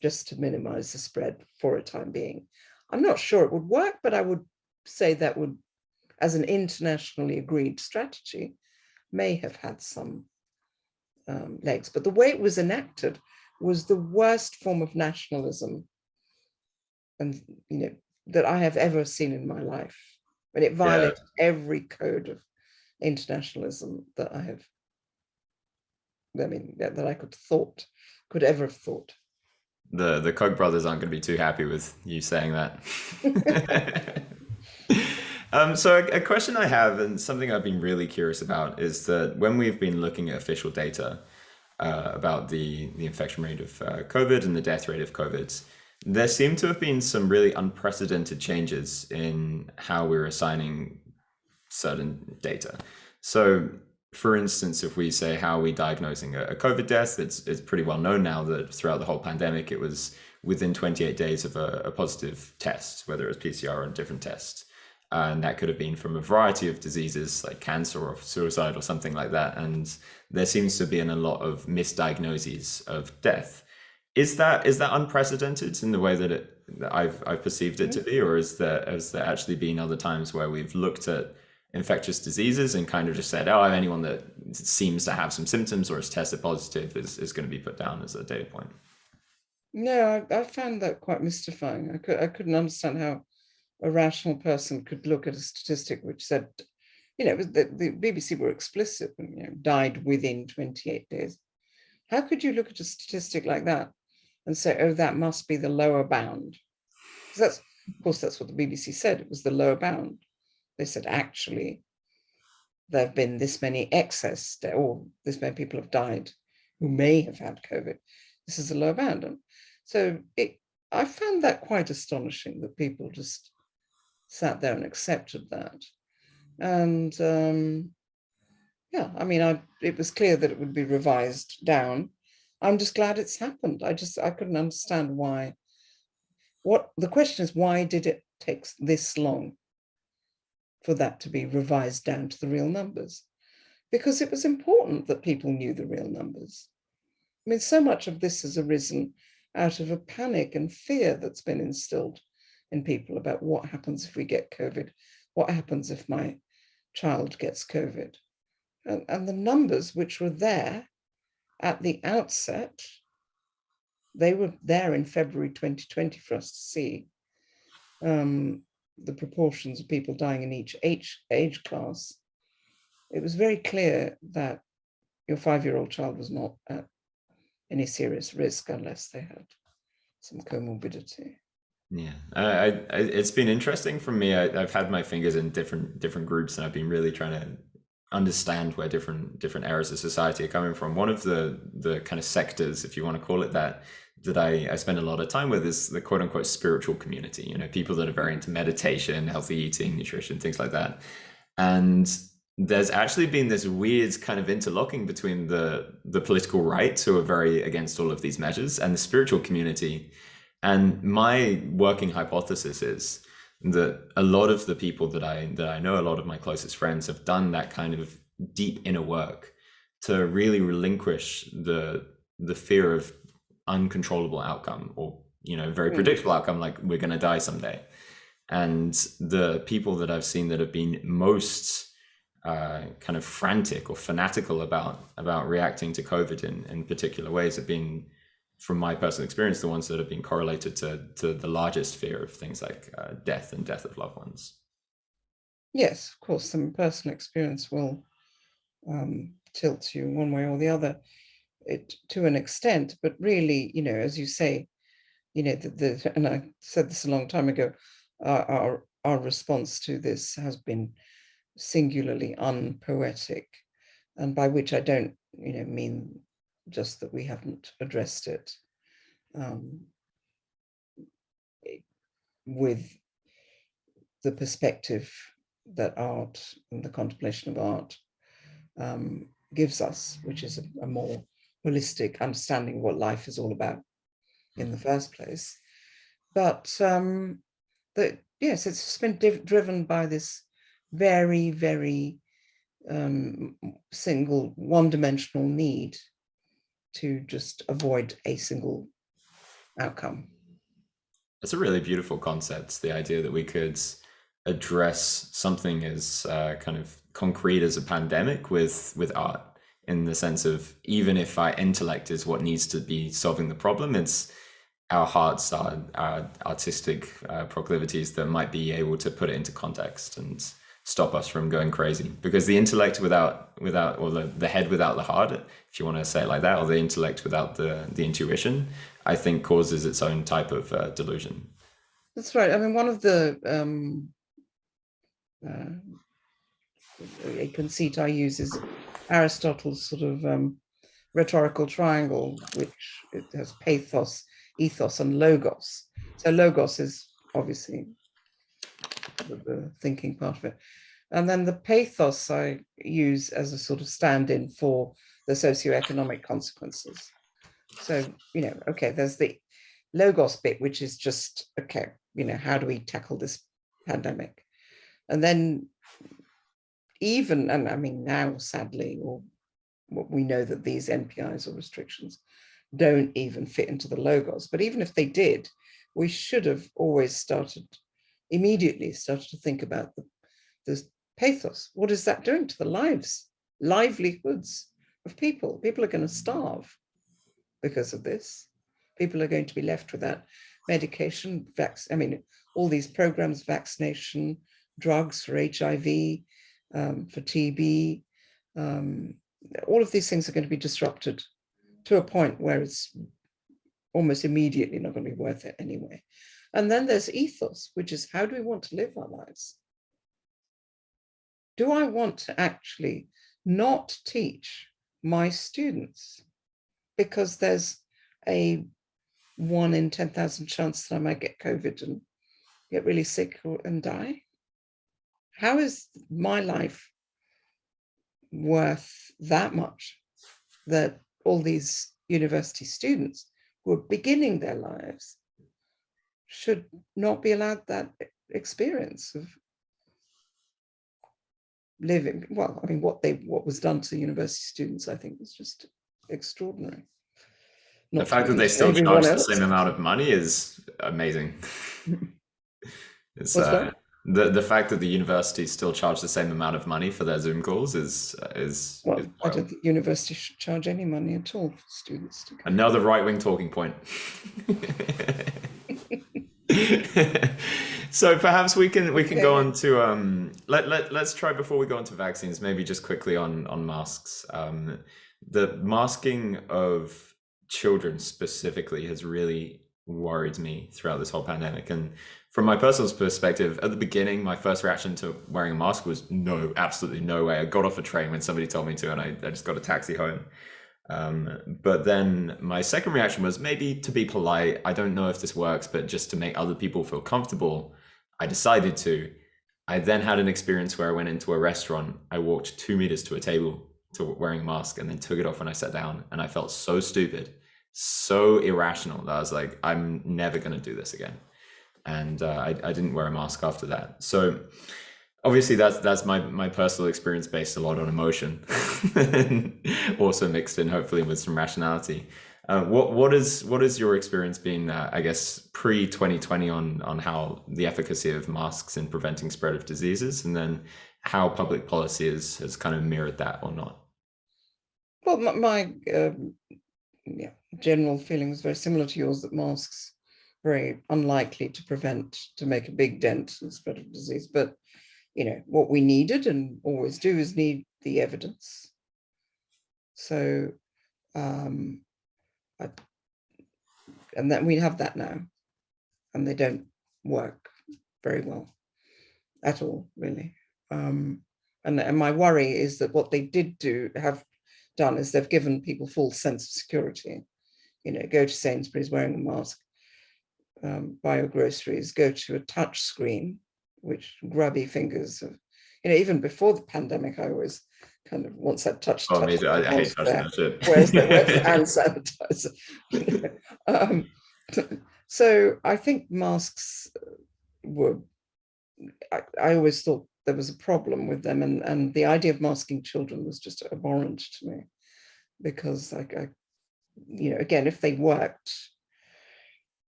just to minimize the spread for a time being. I'm not sure it would work, but I would say that would, as an internationally agreed strategy, may have had some legs. But the way it was enacted was the worst form of nationalism, and that I have ever seen in my life. And it violated every code of internationalism that I have, that I could ever have thought. The Koch brothers aren't going to be too happy with you saying that. So a question I have, and something I've been really curious about, is that when we've been looking at official data about the infection rate of COVID and the death rate of COVID, there seem to have been some really unprecedented changes in how we're assigning certain data. So, for instance, if we say how are we diagnosing a COVID death, it's pretty well known now that throughout the whole pandemic, it was within 28 days of a positive test, whether it was PCR or a different test. And that could have been from a variety of diseases like cancer or suicide or something like that. And there seems to be a lot of misdiagnoses of death. Is that unprecedented in the way that I've perceived it to be, or has there actually been other times where we've looked at infectious diseases and kind of just said, oh, anyone that seems to have some symptoms or is tested positive is going to be put down as a data point? No, I found that quite mystifying. I couldn't understand how a rational person could look at a statistic which said, it was the BBC were explicit, died within 28 days. How could you look at a statistic like that and say, oh, that must be the lower bound? Because that's what the BBC said. It was the lower bound. They said, actually, there have been this many excess, or this many people have died who may have had COVID. This is the lower bound. And so I found that quite astonishing that people just sat there and accepted that. And it was clear that it would be revised down. I'm just glad it's happened. I couldn't understand why. The question is, why did it take this long for that to be revised down to the real numbers? Because it was important that people knew the real numbers. So much of this has arisen out of a panic and fear that's been instilled in people about what happens if we get COVID, what happens if my child gets COVID. And the numbers which were there at the outset, they were there in February 2020 for us to see the proportions of people dying in each age class. It was very clear that your 5-year-old child was not at any serious risk unless they had some comorbidity. Yeah, it's been interesting for me. I've had my fingers in different groups, and I've been really trying to understand where different areas of society are coming from. One of the kind of sectors, if you want to call it that I spend a lot of time with is the quote unquote spiritual community. People that are very into meditation, healthy eating, nutrition, things like that. And there's actually been this weird kind of interlocking between the political right, who are very against all of these measures, and the spiritual community. And my working hypothesis is that a lot of the people that I know, a lot of my closest friends, have done that kind of deep inner work to really relinquish the fear of uncontrollable outcome, or very predictable outcome, like we're going to die someday. And the people that I've seen that have been most kind of frantic or fanatical about reacting to COVID in particular ways have been, from my personal experience, the ones that have been correlated to the largest fear of things like death and death of loved ones. Yes, of course, some personal experience will tilt you one way or the other, to an extent. But really, as you say, and I said this a long time ago, our response to this has been singularly unpoetic, and by which I don't mean just that we haven't addressed it. with the perspective that art and the contemplation of art gives us, which is a more holistic understanding of what life is all about in the first place. But yes, it's just been driven by this very, very single, one-dimensional need to just avoid a single outcome. It's a really beautiful concept, the idea that we could address something as kind of concrete as a pandemic with art, in the sense of, even if our intellect is what needs to be solving the problem, it's our hearts, our artistic proclivities that might be able to put it into context and stop us from going crazy. Because the intellect without or the head without the heart, if you want to say it like that, or the intellect without the intuition, I think causes its own type of delusion. That's right. I mean, one of the a conceit I use is Aristotle's sort of rhetorical triangle, which it has pathos, ethos, and logos. So logos is obviously the thinking part of it. And then the pathos I use as a sort of stand-in for the socioeconomic consequences. So, okay, there's the logos bit, which is just, okay, how do we tackle this pandemic? And then even, and I mean, now, sadly, or what we know that these NPIs or restrictions don't even fit into the logos. But even if they did, we should have always immediately started to think about the pathos. What is that doing to the livelihoods of people? People are going to starve because of this. People are going to be left without medication, all these programs, vaccination, drugs for HIV, for TB, all of these things are going to be disrupted to a point where it's almost immediately not going to be worth it anyway. And then there's ethos, which is, how do we want to live our lives? Do I want to actually not teach my students because there's a 1 in 10,000 chance that I might get COVID and get really sick and die? How is my life worth that much that all these university students who are beginning their lives should not be allowed that experience of living? Well, I mean, what was done to university students, I think, was just extraordinary. The fact that they still charge the same amount of money is amazing. It's the fact that the universities still charge the same amount of money for their Zoom calls is well, I don't think universities should charge any money at all for students to come. Another right-wing talking point. So perhaps we can go on to let's try, before we go on to vaccines, maybe just quickly on masks. The masking of children specifically has really worried me throughout this whole pandemic. And from my personal perspective, at the beginning, my first reaction to wearing a mask was no, absolutely no way. I got off a train when somebody told me to, and I just got a taxi home. But then my second reaction was, maybe to be polite, I don't know if this works, but just to make other people feel comfortable, I decided to. I then had an experience where I went into a restaurant. I walked 2 meters to a table to wearing a mask, and then took it off when I sat down, and I felt so stupid, so irrational, that I was like, I'm never going to do this again. And I didn't wear a mask after that. So obviously that's my personal experience, based a lot on emotion, and also mixed in hopefully with some rationality. What is your experience been, I guess, pre-2020 on how the efficacy of masks in preventing spread of diseases, and then how public policy has kind of mirrored that or not? Well, my general feeling was very similar to yours, that masks very unlikely to make a big dent in the spread of disease. But what we needed and always do is need the evidence. So and then we have that now, and they don't work very well at all, really. And my worry is that what they have done is they've given people false sense of security. Go to Sainsbury's wearing a mask, buy your groceries, go to a touch screen, which grubby fingers of, even before the pandemic, I always kind of, once that touch. Oh, me too. I hate touching that shit. Where's the hand sanitizer? So I think masks were, I always thought there was a problem with them, and the idea of masking children was just abhorrent to me, because again, if they worked,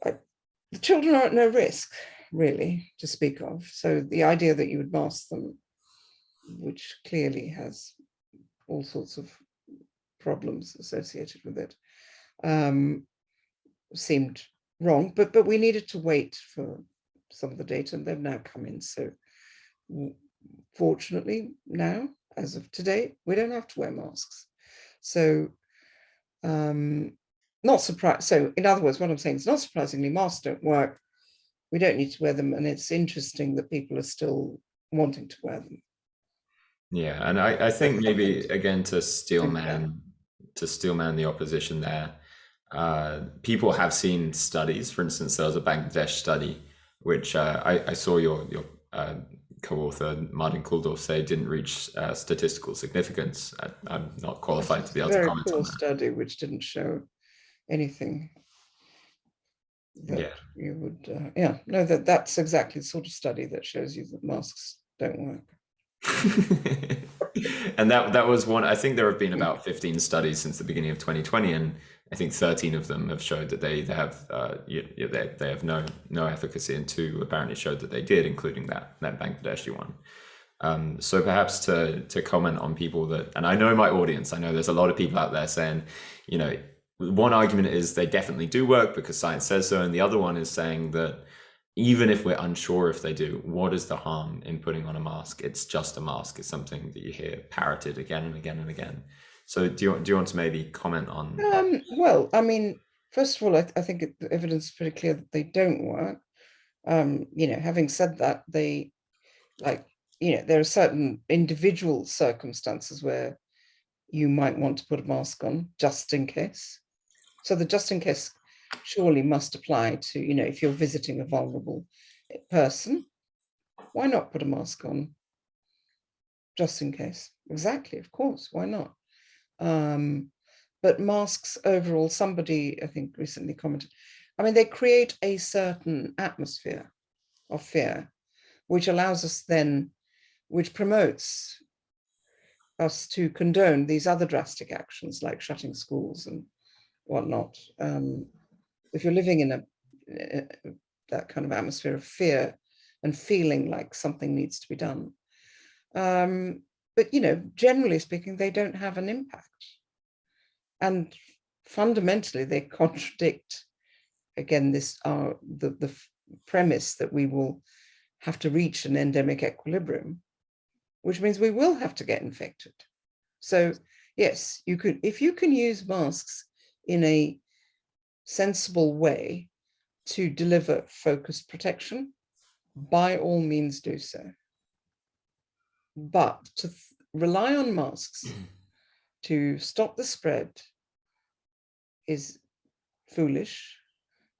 the children are at no risk really to speak of. So the idea that you would mask them, which clearly has all sorts of problems associated with it, seemed wrong. But we needed to wait for some of the data, and they've now come in. So fortunately now, as of today, we don't have to wear masks. So not surprised. So in other words, what I'm saying is, not surprisingly, masks don't work. We don't need to wear them. And it's interesting that people are still wanting to wear them. Yeah, and I think maybe, again, to steelman the opposition there, people have seen studies. For instance, there was a Bangladesh study, which I saw your co-author Martin Kulldorff say didn't reach statistical significance. I'm not qualified to be able to comment on that. Study which didn't show anything that you would, that's exactly the sort of study that shows you that masks don't work. And that was one. I think there have been about 15 studies since the beginning of 2020, and I think 13 of them have showed that they have no efficacy, and 2 apparently showed that they did, including that Bangladeshi one. So perhaps to comment on people that, and I know my audience, I know there's a lot of people out there saying, one argument is they definitely do work because science says so, and the other one is saying that even if we're unsure if they do, what is the harm in putting on a mask? It's just a mask. It's something that you hear parroted again and again and again. So do you want to maybe comment on? Well, I mean, first of all, I think the evidence is pretty clear that they don't work. Having said that, there are certain individual circumstances where you might want to put a mask on just in case. So the just in case surely must apply to, if you're visiting a vulnerable person, why not put a mask on just in case? Exactly, of course, why not? But masks overall, somebody I think recently commented, they create a certain atmosphere of fear, which allows us then, which promotes us to condone these other drastic actions like shutting schools and whatnot. If you're living in that kind of atmosphere of fear and feeling like something needs to be done. But, generally speaking, they don't have an impact. And fundamentally, they contradict, again, the premise that we will have to reach an endemic equilibrium, which means we will have to get infected. So yes, if you can use masks in a sensible way to deliver focused protection, by all means do so. But to rely on masks to stop the spread is foolish,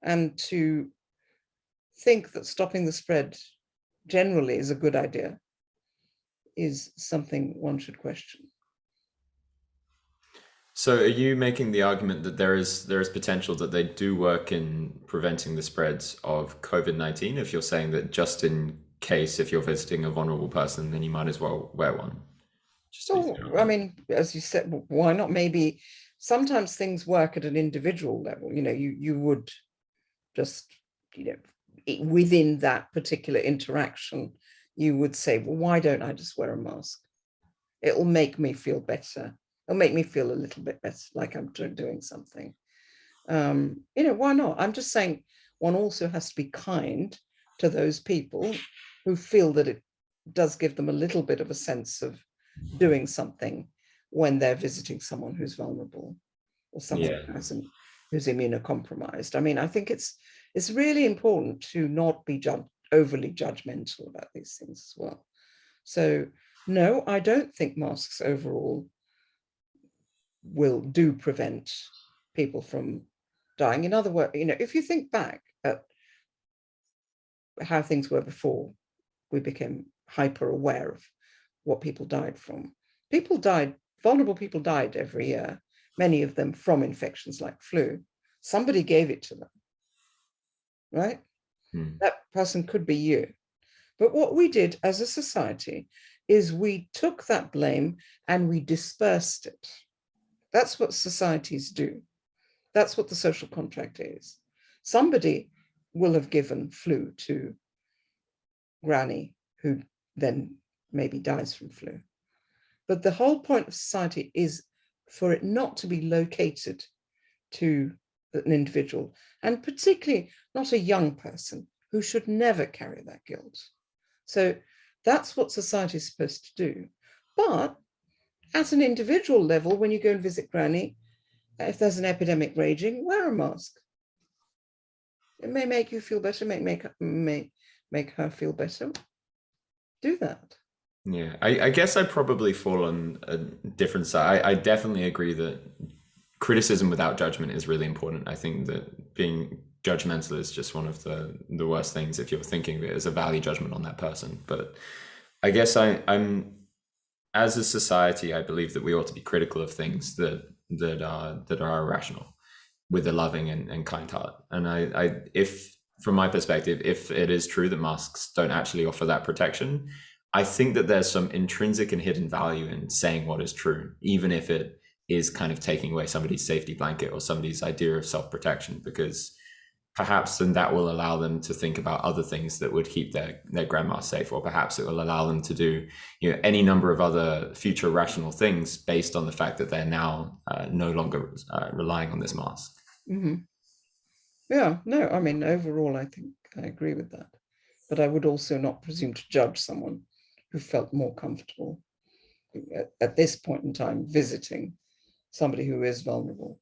and to think that stopping the spread generally is a good idea is something one should question. So are you making the argument that there is potential that they do work in preventing the spreads of COVID-19, if you're saying that just in case, if you're visiting a vulnerable person, then you might as well wear one? As you said, why not? Maybe sometimes things work at an individual level. You would just, within that particular interaction, you would say, well, why don't I just wear a mask? It'll make me feel better. It'll make me feel a little bit better, like I'm doing something. Why not? I'm just saying one also has to be kind to those people who feel that it does give them a little bit of a sense of doing something when they're visiting someone who's vulnerable or someone who's immunocompromised. I think it's really important to not be overly judgmental about these things as well. So no, I don't think masks overall will prevent people from dying. In other words, if you think back at how things were before we became hyper aware of what people died from, vulnerable people died every year, many of them from infections like flu. Somebody gave it to them, right? That person could be you. But what we did as a society is we took that blame and we dispersed it. That's what societies do. That's what the social contract is. Somebody will have given flu to Granny, who then maybe dies from flu. But the whole point of society is for it not to be located to an individual, and particularly not a young person who should never carry that guilt. So that's what society is supposed to do. But at an individual level, when you go and visit Granny, if there's an epidemic raging, wear a mask. It may make you feel better, may make her feel better. Do that. Yeah, I guess I probably fall on a different side. I definitely agree that criticism without judgment is really important. I think that being judgmental is just one of the worst things if you're thinking of it as a value judgment on that person. But I guess I'm as a society, I believe that we ought to be critical of things that are irrational with a loving and kind heart. And if from my perspective, if it is true that masks don't actually offer that protection, I think that there's some intrinsic and hidden value in saying what is true, even if it is kind of taking away somebody's safety blanket or somebody's idea of self-protection, because perhaps then that will allow them to think about other things that would keep their grandma safe, or perhaps it will allow them to do any number of other future rational things based on the fact that they're now no longer relying on this mask. Mm-hmm. Yeah, no, I mean, overall, I think I agree with that. But I would also not presume to judge someone who felt more comfortable at this point in time visiting somebody who is vulnerable.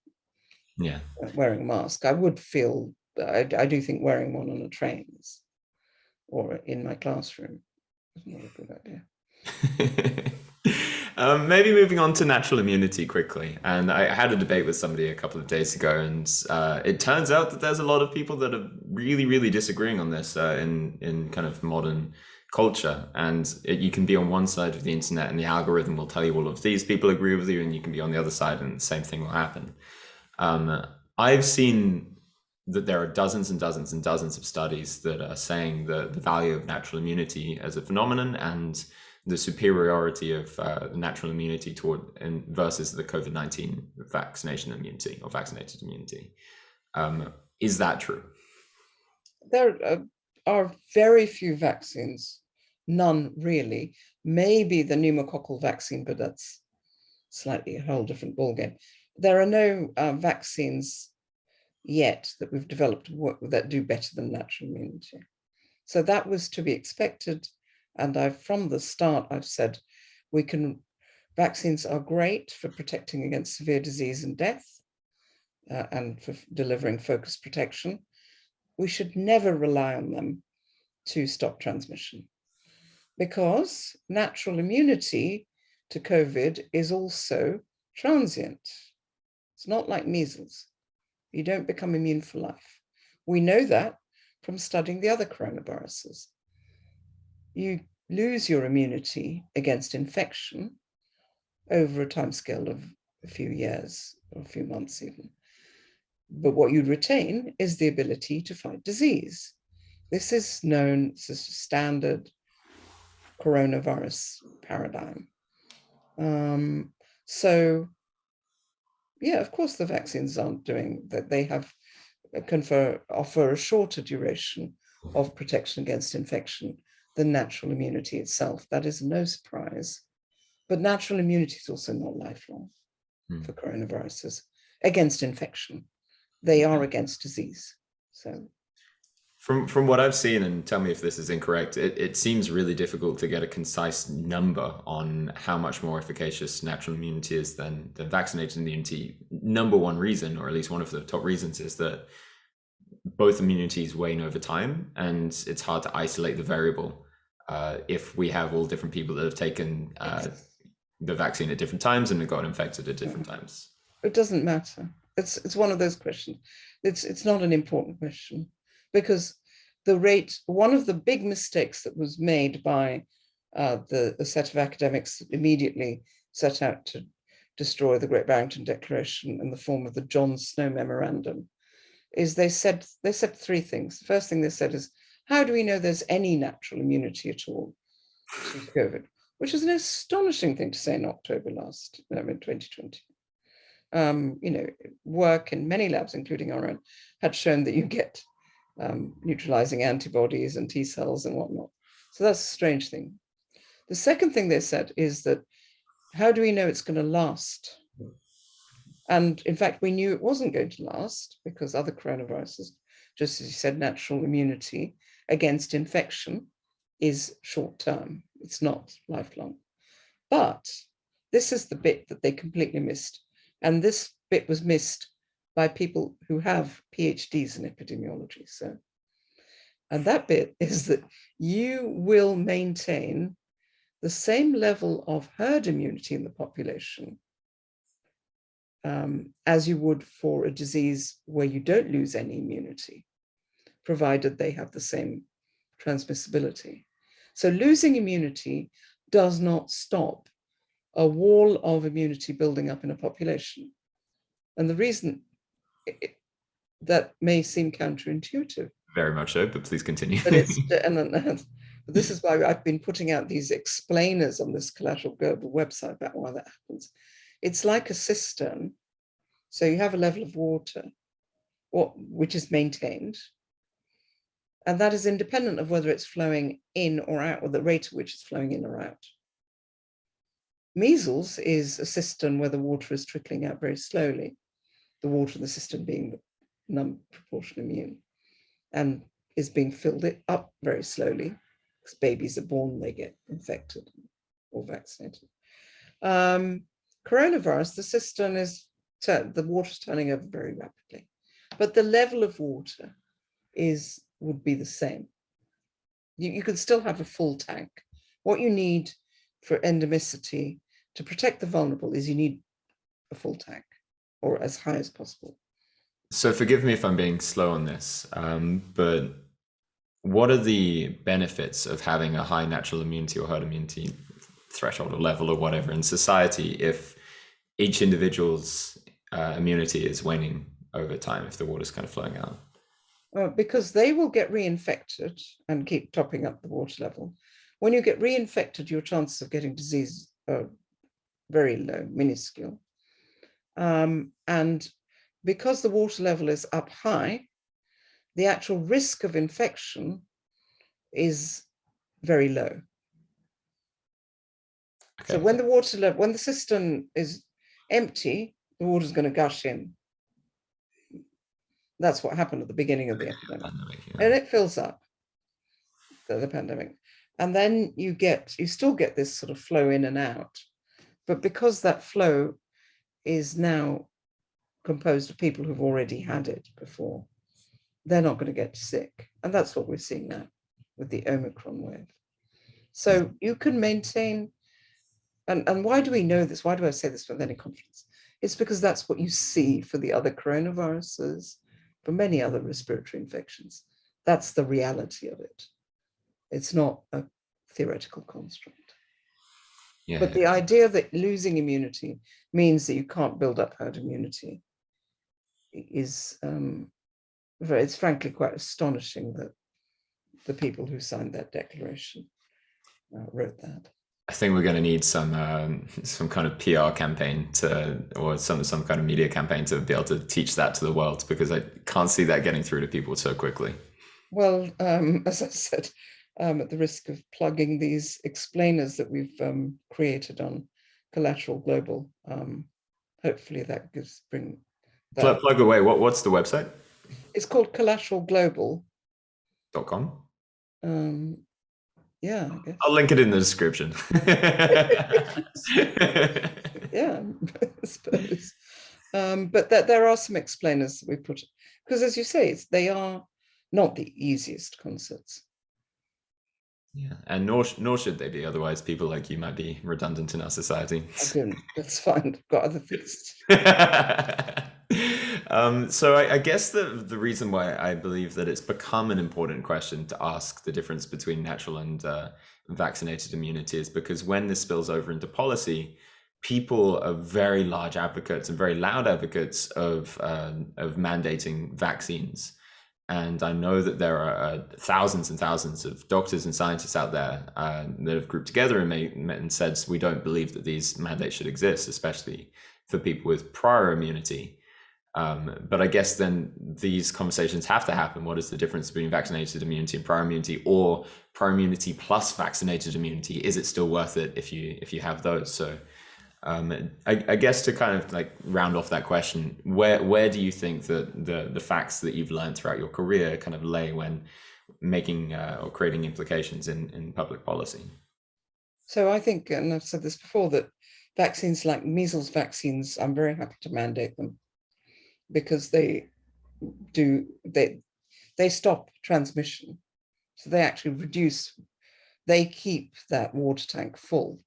Yeah, wearing a mask. I would feel, I do think wearing one on a train or in my classroom is not a good idea. Maybe moving on to natural immunity quickly. And I had a debate with somebody a couple of days ago, and it turns out that there's a lot of people that are really, really disagreeing on this in kind of modern culture. And you can be on one side of the internet and the algorithm will tell you all of these people agree with you, and you can be on the other side and the same thing will happen. I've seen that there are dozens and dozens and dozens of studies that are saying the value of natural immunity as a phenomenon and the superiority of natural immunity versus the COVID-19 vaccination immunity or vaccinated immunity. Is that true? There are very few vaccines, none really. Maybe the pneumococcal vaccine, but that's slightly a whole different ballgame. There are no vaccines yet that we've developed that do better than natural immunity. So that was to be expected. And from the start, I've said vaccines are great for protecting against severe disease and death and for delivering focused protection. We should never rely on them to stop transmission, because natural immunity to COVID is also transient. It's not like measles. You don't become immune for life. We know that from studying the other coronaviruses. You lose your immunity against infection over a timescale of a few years or a few months even. But what you retain is the ability to fight disease. This is known as a standard coronavirus paradigm. So, yeah, of course the vaccines aren't doing that. They offer a shorter duration of protection against infection than natural immunity itself. That is no surprise. But natural immunity is also not lifelong for coronaviruses against infection. They are against disease. So from what I've seen, and tell me if this is incorrect, it seems really difficult to get a concise number on how much more efficacious natural immunity is than vaccinated immunity. Number one reason, or at least one of the top reasons, is that both immunities wane over time, and it's hard to isolate the variable if we have all different people that have taken the vaccine at different times and have got infected at different times. It doesn't matter. It's one of those questions. It's not an important question, because one of the big mistakes that was made by the set of academics that immediately set out to destroy the Great Barrington Declaration in the form of the John Snow Memorandum is they said three things. The first thing they said is, how do we know there's any natural immunity at all to COVID? Which is an astonishing thing to say in October in 2020. Work in many labs, including our own, had shown that you get neutralizing antibodies and T cells and whatnot. So that's a strange thing. The second thing they said is that, how do we know it's going to last? And in fact, we knew it wasn't going to last, because other coronaviruses, just as you said, natural immunity against infection is short term. It's not lifelong. But this is the bit that they completely missed. And this bit was missed by people who have PhDs in epidemiology. And that bit is that you will maintain the same level of herd immunity in the population as you would for a disease where you don't lose any immunity, provided they have the same transmissibility. So losing immunity does not stop a wall of immunity building up in a population. And the reason that may seem counterintuitive. Very much so, but please continue. But this is why I've been putting out these explainers on this Collateral Global website about why that happens. It's like a cistern. So you have a level of water, which is maintained, and that is independent of whether it's flowing in or out, or the rate at which it's flowing in or out. Measles is a cistern where the water is trickling out very slowly, the water in the cistern being non-proportion immune, and is being filled up very slowly, because babies are born, they get infected or vaccinated. Coronavirus, the cistern is, the water's turning over very rapidly, but the level of water would be the same. You could still have a full tank. What you need for endemicity to protect the vulnerable is you need a full tank, or as high as possible. So forgive me if I'm being slow on this, but what are the benefits of having a high natural immunity or herd immunity threshold or level or whatever in society if each individual's immunity is waning over time, if the water's kind of flowing out? Because they will get reinfected and keep topping up the water level. When you get reinfected, your chances of getting disease are very low, minuscule. And because the water level is up high, the actual risk of infection is very low. Okay. So when the water level, when the cistern is empty, the water is going to gush in. That's what happened at the beginning of the epidemic. And it fills up, the pandemic. And then you still get this sort of flow in and out. But because that flow is now composed of people who've already had it before, they're not going to get sick. And that's what we're seeing now with the Omicron wave. So you can maintain, and why do we know this? Why do I say this with any confidence? It's because that's what you see for the other coronaviruses, for many other respiratory infections. That's the reality of it. It's not a theoretical construct. Yeah. But the idea that losing immunity means that you can't build up herd immunity is, it's frankly quite astonishing that the people who signed that declaration wrote that. I think we're going to need some kind of PR campaign or some kind of media campaign to be able to teach that to the world, because I can't see that getting through to people so quickly. Well, as I said, at the risk of plugging these explainers that we've created on Collateral Global, hopefully that bring that. Plug away. What's the website? It's called collateralglobal.com. Yeah, I guess. I'll link it in the description. Yeah, I suppose. But there are some explainers that we put, because as you say, they are not the easiest concepts. Yeah, and nor should they be. Otherwise, people like you might be redundant in our society. That's fine. I've got other things. So I guess the reason why I believe that it's become an important question to ask the difference between natural and vaccinated immunity is because when this spills over into policy, people are very large advocates and very loud advocates of mandating vaccines. And I know that there are thousands and thousands of doctors and scientists out there that have grouped together and said we don't believe that these mandates should exist, especially for people with prior immunity. But I guess then these conversations have to happen. What is the difference between vaccinated immunity and prior immunity, or prior immunity plus vaccinated immunity? Is it still worth it if you have those? So I guess to kind of like round off that question, where do you think that the facts that you've learned throughout your career kind of lay when making or creating implications in public policy? So I think, and I've said this before, that vaccines like measles vaccines, I'm very happy to mandate them because do they stop transmission. So they actually they keep that water tank full.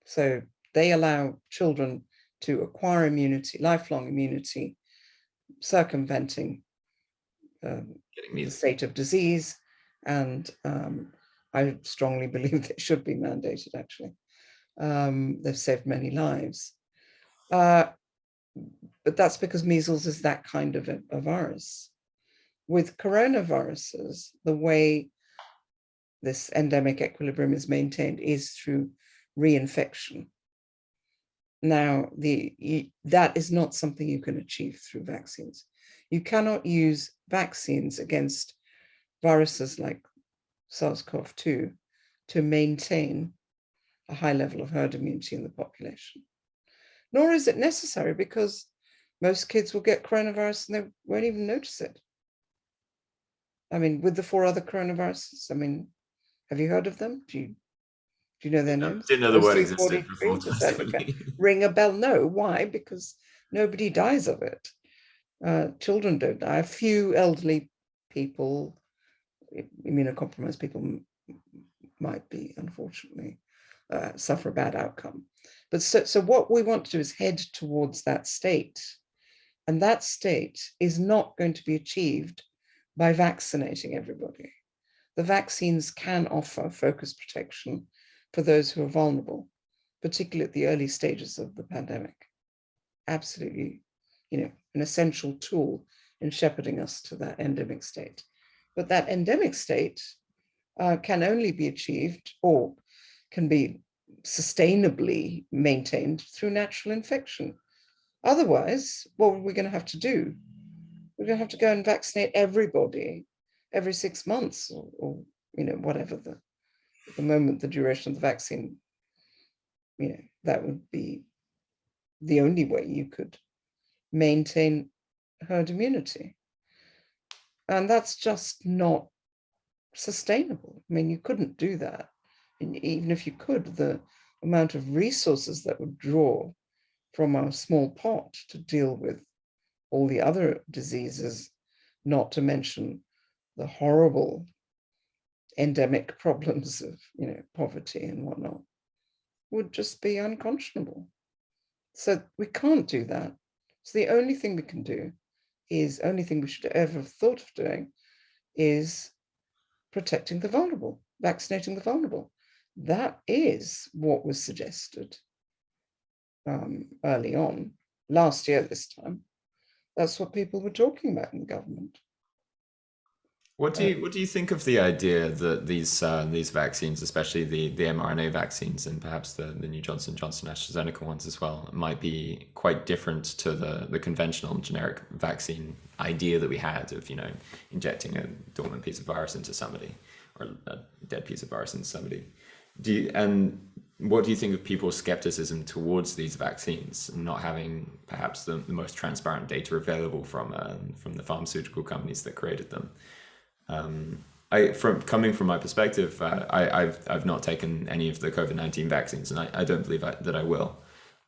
So they allow children to acquire immunity, lifelong immunity, circumventing the state of disease. And I strongly believe they should be mandated, actually. They've saved many lives. But that's because measles is that kind of a virus. With coronaviruses, the way this endemic equilibrium is maintained is through reinfection. Now, that is not something you can achieve through vaccines. You cannot use vaccines against viruses like SARS-CoV-2 to maintain a high level of herd immunity in the population. Nor is it necessary, because most kids will get coronavirus and they won't even notice it. I mean, with the 4 other coronaviruses, I mean, have you heard of them? Do you know their names? Didn't know the word existed before. Does that ring a bell? No. Why? Because nobody dies of it. Children don't die. A few elderly people, immunocompromised people, might be, unfortunately, suffer a bad outcome. But so what we want to do is head towards that state. And that state is not going to be achieved by vaccinating everybody. The vaccines can offer focused protection for those who are vulnerable, particularly at the early stages of the pandemic. Absolutely, an essential tool in shepherding us to that endemic state. But that endemic state can only be achieved, or can be sustainably maintained, through natural infection. Otherwise, what are we going to have to do? We're going to have to go and vaccinate everybody every 6 months, or whatever the moment, the duration of the vaccine. That would be the only way you could maintain herd immunity. And that's just not sustainable. I mean, you couldn't do that. And even if you could, the amount of resources that would draw from our small pot to deal with all the other diseases, not to mention the horrible endemic problems of poverty and whatnot, would just be unconscionable. So we can't do that. So the only thing we can do only thing we should ever have thought of doing, is protecting the vulnerable, vaccinating the vulnerable. That is what was suggested early on, last year this time. That's what people were talking about in government. What do you think of the idea that these vaccines, especially the mRNA vaccines and perhaps the new Johnson Johnson AstraZeneca ones as well, might be quite different to the conventional generic vaccine idea that we had of injecting a dormant piece of virus into somebody, or a dead piece of virus into somebody? And what do you think of people's skepticism towards these vaccines not having perhaps the most transparent data available from the pharmaceutical companies that created them? Coming from my perspective, I've not taken any of the COVID-19 vaccines, and I don't believe that I will.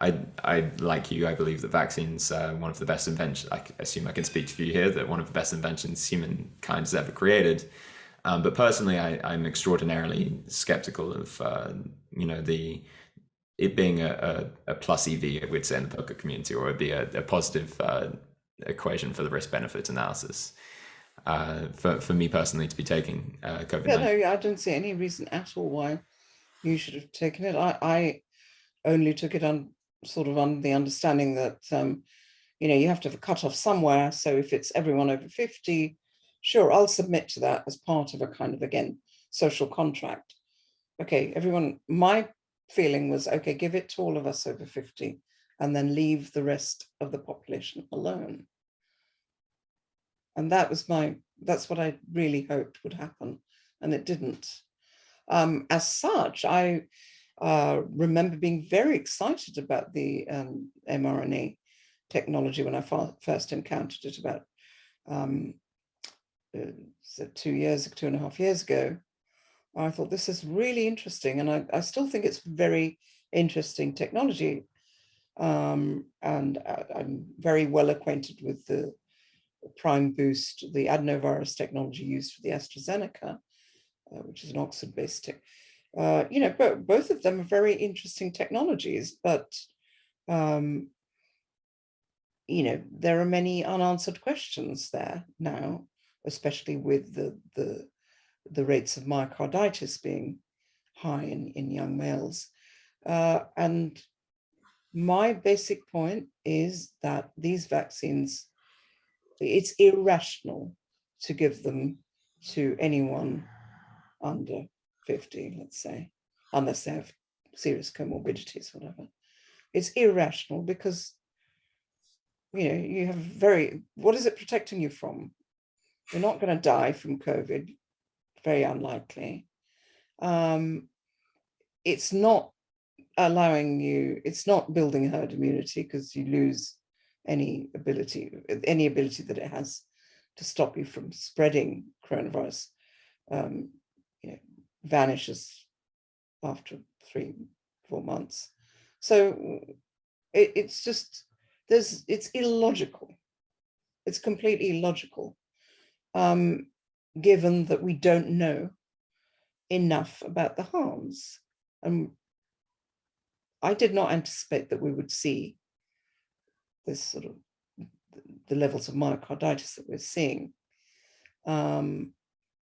I like you, I believe that vaccines are one of the best inventions. I assume I can speak for you here, that one of the best inventions humankind has ever created. But personally, I'm extraordinarily skeptical of it being a plus EV, we'd say in the poker community, or it'd be a positive equation for the risk benefit analysis. For me personally to be taking Yeah, COVID-19. no, I don't see any reason at all why you should have taken it. I only took it on sort of on the understanding that you have to have a cutoff somewhere. So if it's everyone over 50, sure, I'll submit to that as part of a kind of, again, social contract. Okay, everyone, my feeling was, okay, give it to all of us over 50 and then leave the rest of the population alone. And that's what I really hoped would happen. And it didn't. As such, I remember being very excited about the mRNA technology when I first encountered it about 2.5 years ago. I thought this is really interesting, and I still think it's very interesting technology. And I'm very well acquainted with the prime boost, the adenovirus technology used for the AstraZeneca, which is an Oxford-based tech. Both of them are very interesting technologies, but there are many unanswered questions there now, especially with the rates of myocarditis being high in young males. And my basic point is that these vaccines, it's irrational to give them to anyone under 50, let's say, unless they have serious comorbidities, whatever. It's irrational because, you have what is it protecting you from? You're not going to die from COVID, very unlikely. It's not it's not building herd immunity because you lose any ability that it has to stop you from spreading coronavirus, vanishes after 3-4 months. So it's just, it's illogical. It's completely illogical, given that we don't know enough about the harms. I did not anticipate that we would see this sort of the levels of myocarditis that we're seeing. And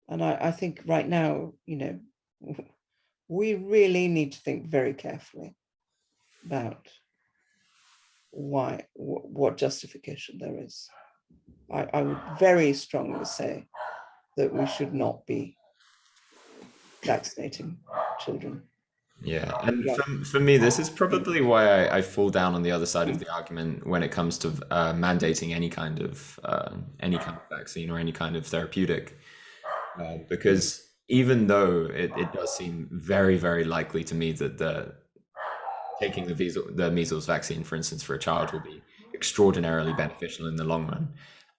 I think right now, we really need to think very carefully about what justification there is. I would very strongly say that we should not be vaccinating children. Yeah, and for me, this is probably why I fall down on the other side of the argument when it comes to mandating any kind of vaccine or any kind of therapeutic, because even though it does seem very, very likely to me that taking the measles vaccine, for instance, for a child will be extraordinarily beneficial in the long run,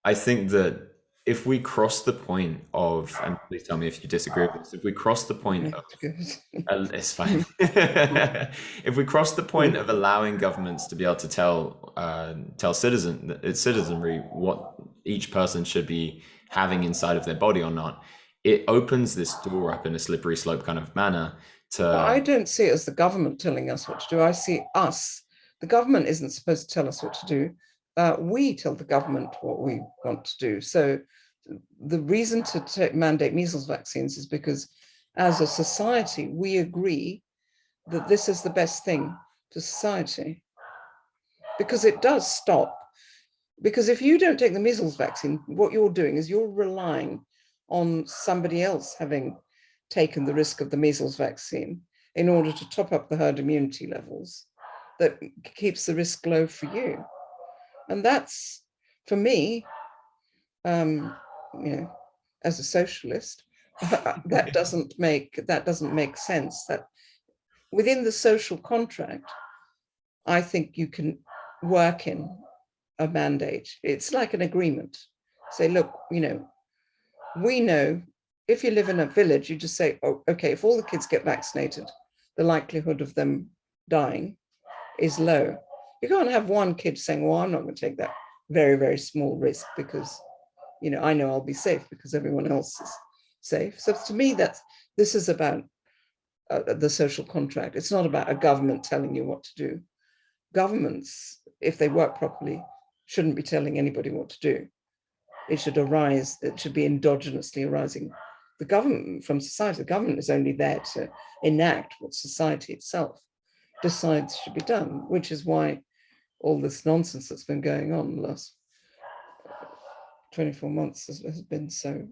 I think that if we cross the point of, and please tell me if you disagree with this, if we cross the point of, it's fine. If we cross the point of allowing governments to be able to tell citizenry what each person should be having inside of their body or not, it opens this door up in a slippery slope kind of manner. I don't see it as the government telling us what to do. I see us. The government isn't supposed to tell us what to do. We tell the government what we want to do. So the reason to mandate measles vaccines is because as a society, we agree that this is the best thing for society. Because it does stop. Because if you don't take the measles vaccine, what you're doing is you're relying on somebody else having taken the risk of the measles vaccine in order to top up the herd immunity levels that keeps the risk low for you. And that's, for me, as a socialist, that doesn't make sense. That within the social contract, I think you can work in a mandate. It's like an agreement. Say, look, we know if you live in a village, you just say, oh, okay, if all the kids get vaccinated, the likelihood of them dying is low. You can't have one kid saying, well, I'm not going to take that very, very small risk because, I know I'll be safe because everyone else is safe. So to me, this is about the social contract. It's not about a government telling you what to do. Governments, if they work properly, shouldn't be telling anybody what to do. It should arise, it should be endogenously arising. The government from society, the government is only there to enact what society itself decides should be done, which is why all this nonsense that's been going on the last 24 months has been so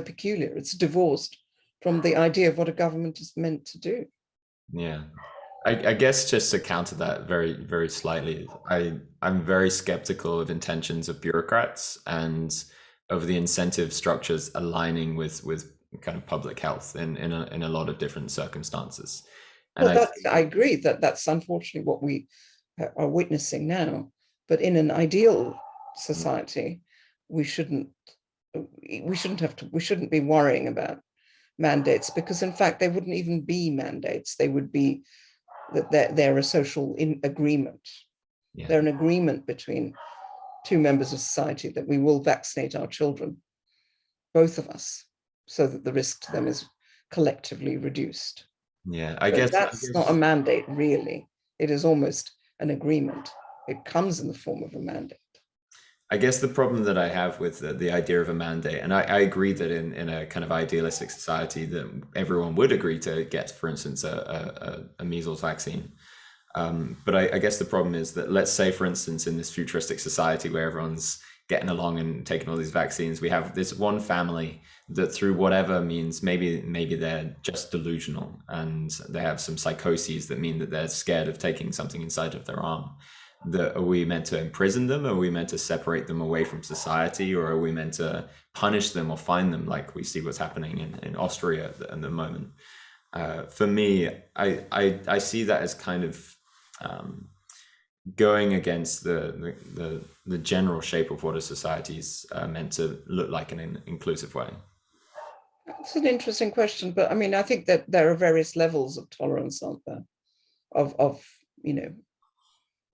peculiar. It's divorced from the idea of what a government is meant to do. Yeah. I guess just to counter that very, very slightly, I'm very skeptical of intentions of bureaucrats and of the incentive structures aligning with kind of public health in a lot of different circumstances. And Well, I agree that that's unfortunately what we are witnessing now. But in an ideal society, we shouldn't be worrying about mandates, because in fact they wouldn't even be mandates. They would be that they're a social agreement. Yeah. They're an agreement between two members of society that we will vaccinate our children, both of us, so that the risk to them is collectively reduced. Yeah, I guess that's not a mandate, really. It is almost an agreement. It comes in the form of a mandate. I guess the problem that I have with the idea of a mandate, and I agree that in a kind of idealistic society that everyone would agree to get, for instance, a measles vaccine. But I guess the problem is that, let's say, for instance, in this futuristic society where everyone's getting along and taking all these vaccines, we have this one family that, through whatever means, maybe they're just delusional and they have some psychoses that mean that they're scared of taking something inside of their arm. Are we meant to imprison them? Are we meant to separate them away from society? Or are we meant to punish them or fine them, like we see what's happening in Austria at the moment? For me, I see that as kind of going against the general shape of what a society is meant to look like in an inclusive way. It's an interesting question, but I mean, I think that there are various levels of tolerance, aren't there? Of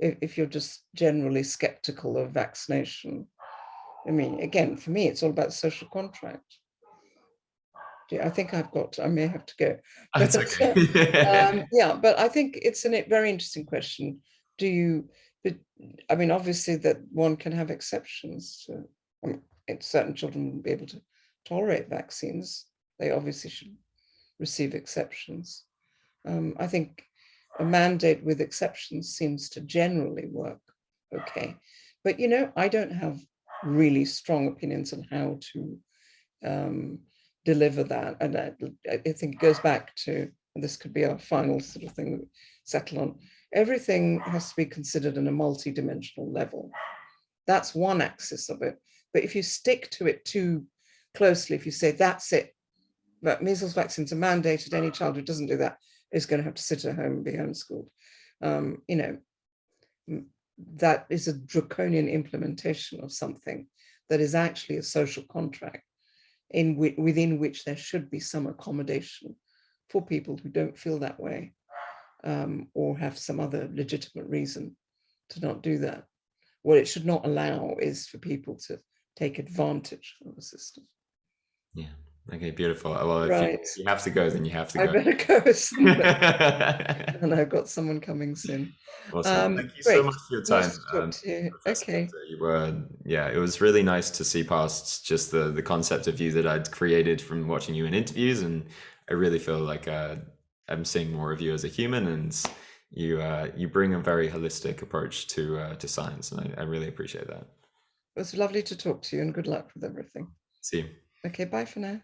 if you're just generally skeptical of vaccination. I mean, again, for me, it's all about social contract. I think I may have to go. That's okay. Yeah, but I think it's a very interesting question. I mean, obviously that one can have exceptions. Certain children wouldn't be able to tolerate vaccines. They obviously should receive exceptions. I think a mandate with exceptions seems to generally work okay. But, I don't have really strong opinions on how to deliver that. And I think it goes back to, and this could be our final sort of thing that we settle on, everything has to be considered on a multi-dimensional level. That's one axis of it. But if you stick to it too closely, if you say, that's it, but measles vaccines are mandated, any child who doesn't do that is going to have to sit at home and be homeschooled. That is a draconian implementation of something that is actually a social contract within which there should be some accommodation for people who don't feel that way, or have some other legitimate reason to not do that. What it should not allow is for people to take advantage of the system. Yeah. Okay, beautiful. Well, right. If you have to go, then you have to go. I better go. And I've got someone coming soon. Awesome. Thank you so much for your time. Nice to talk to you. Okay. It was really nice to see past just the concept of you that I'd created from watching you in interviews, and I really feel like I'm seeing more of you as a human, and you bring a very holistic approach to science, and I really appreciate that. It was lovely to talk to you, and good luck with everything. See you. Okay, bye for now.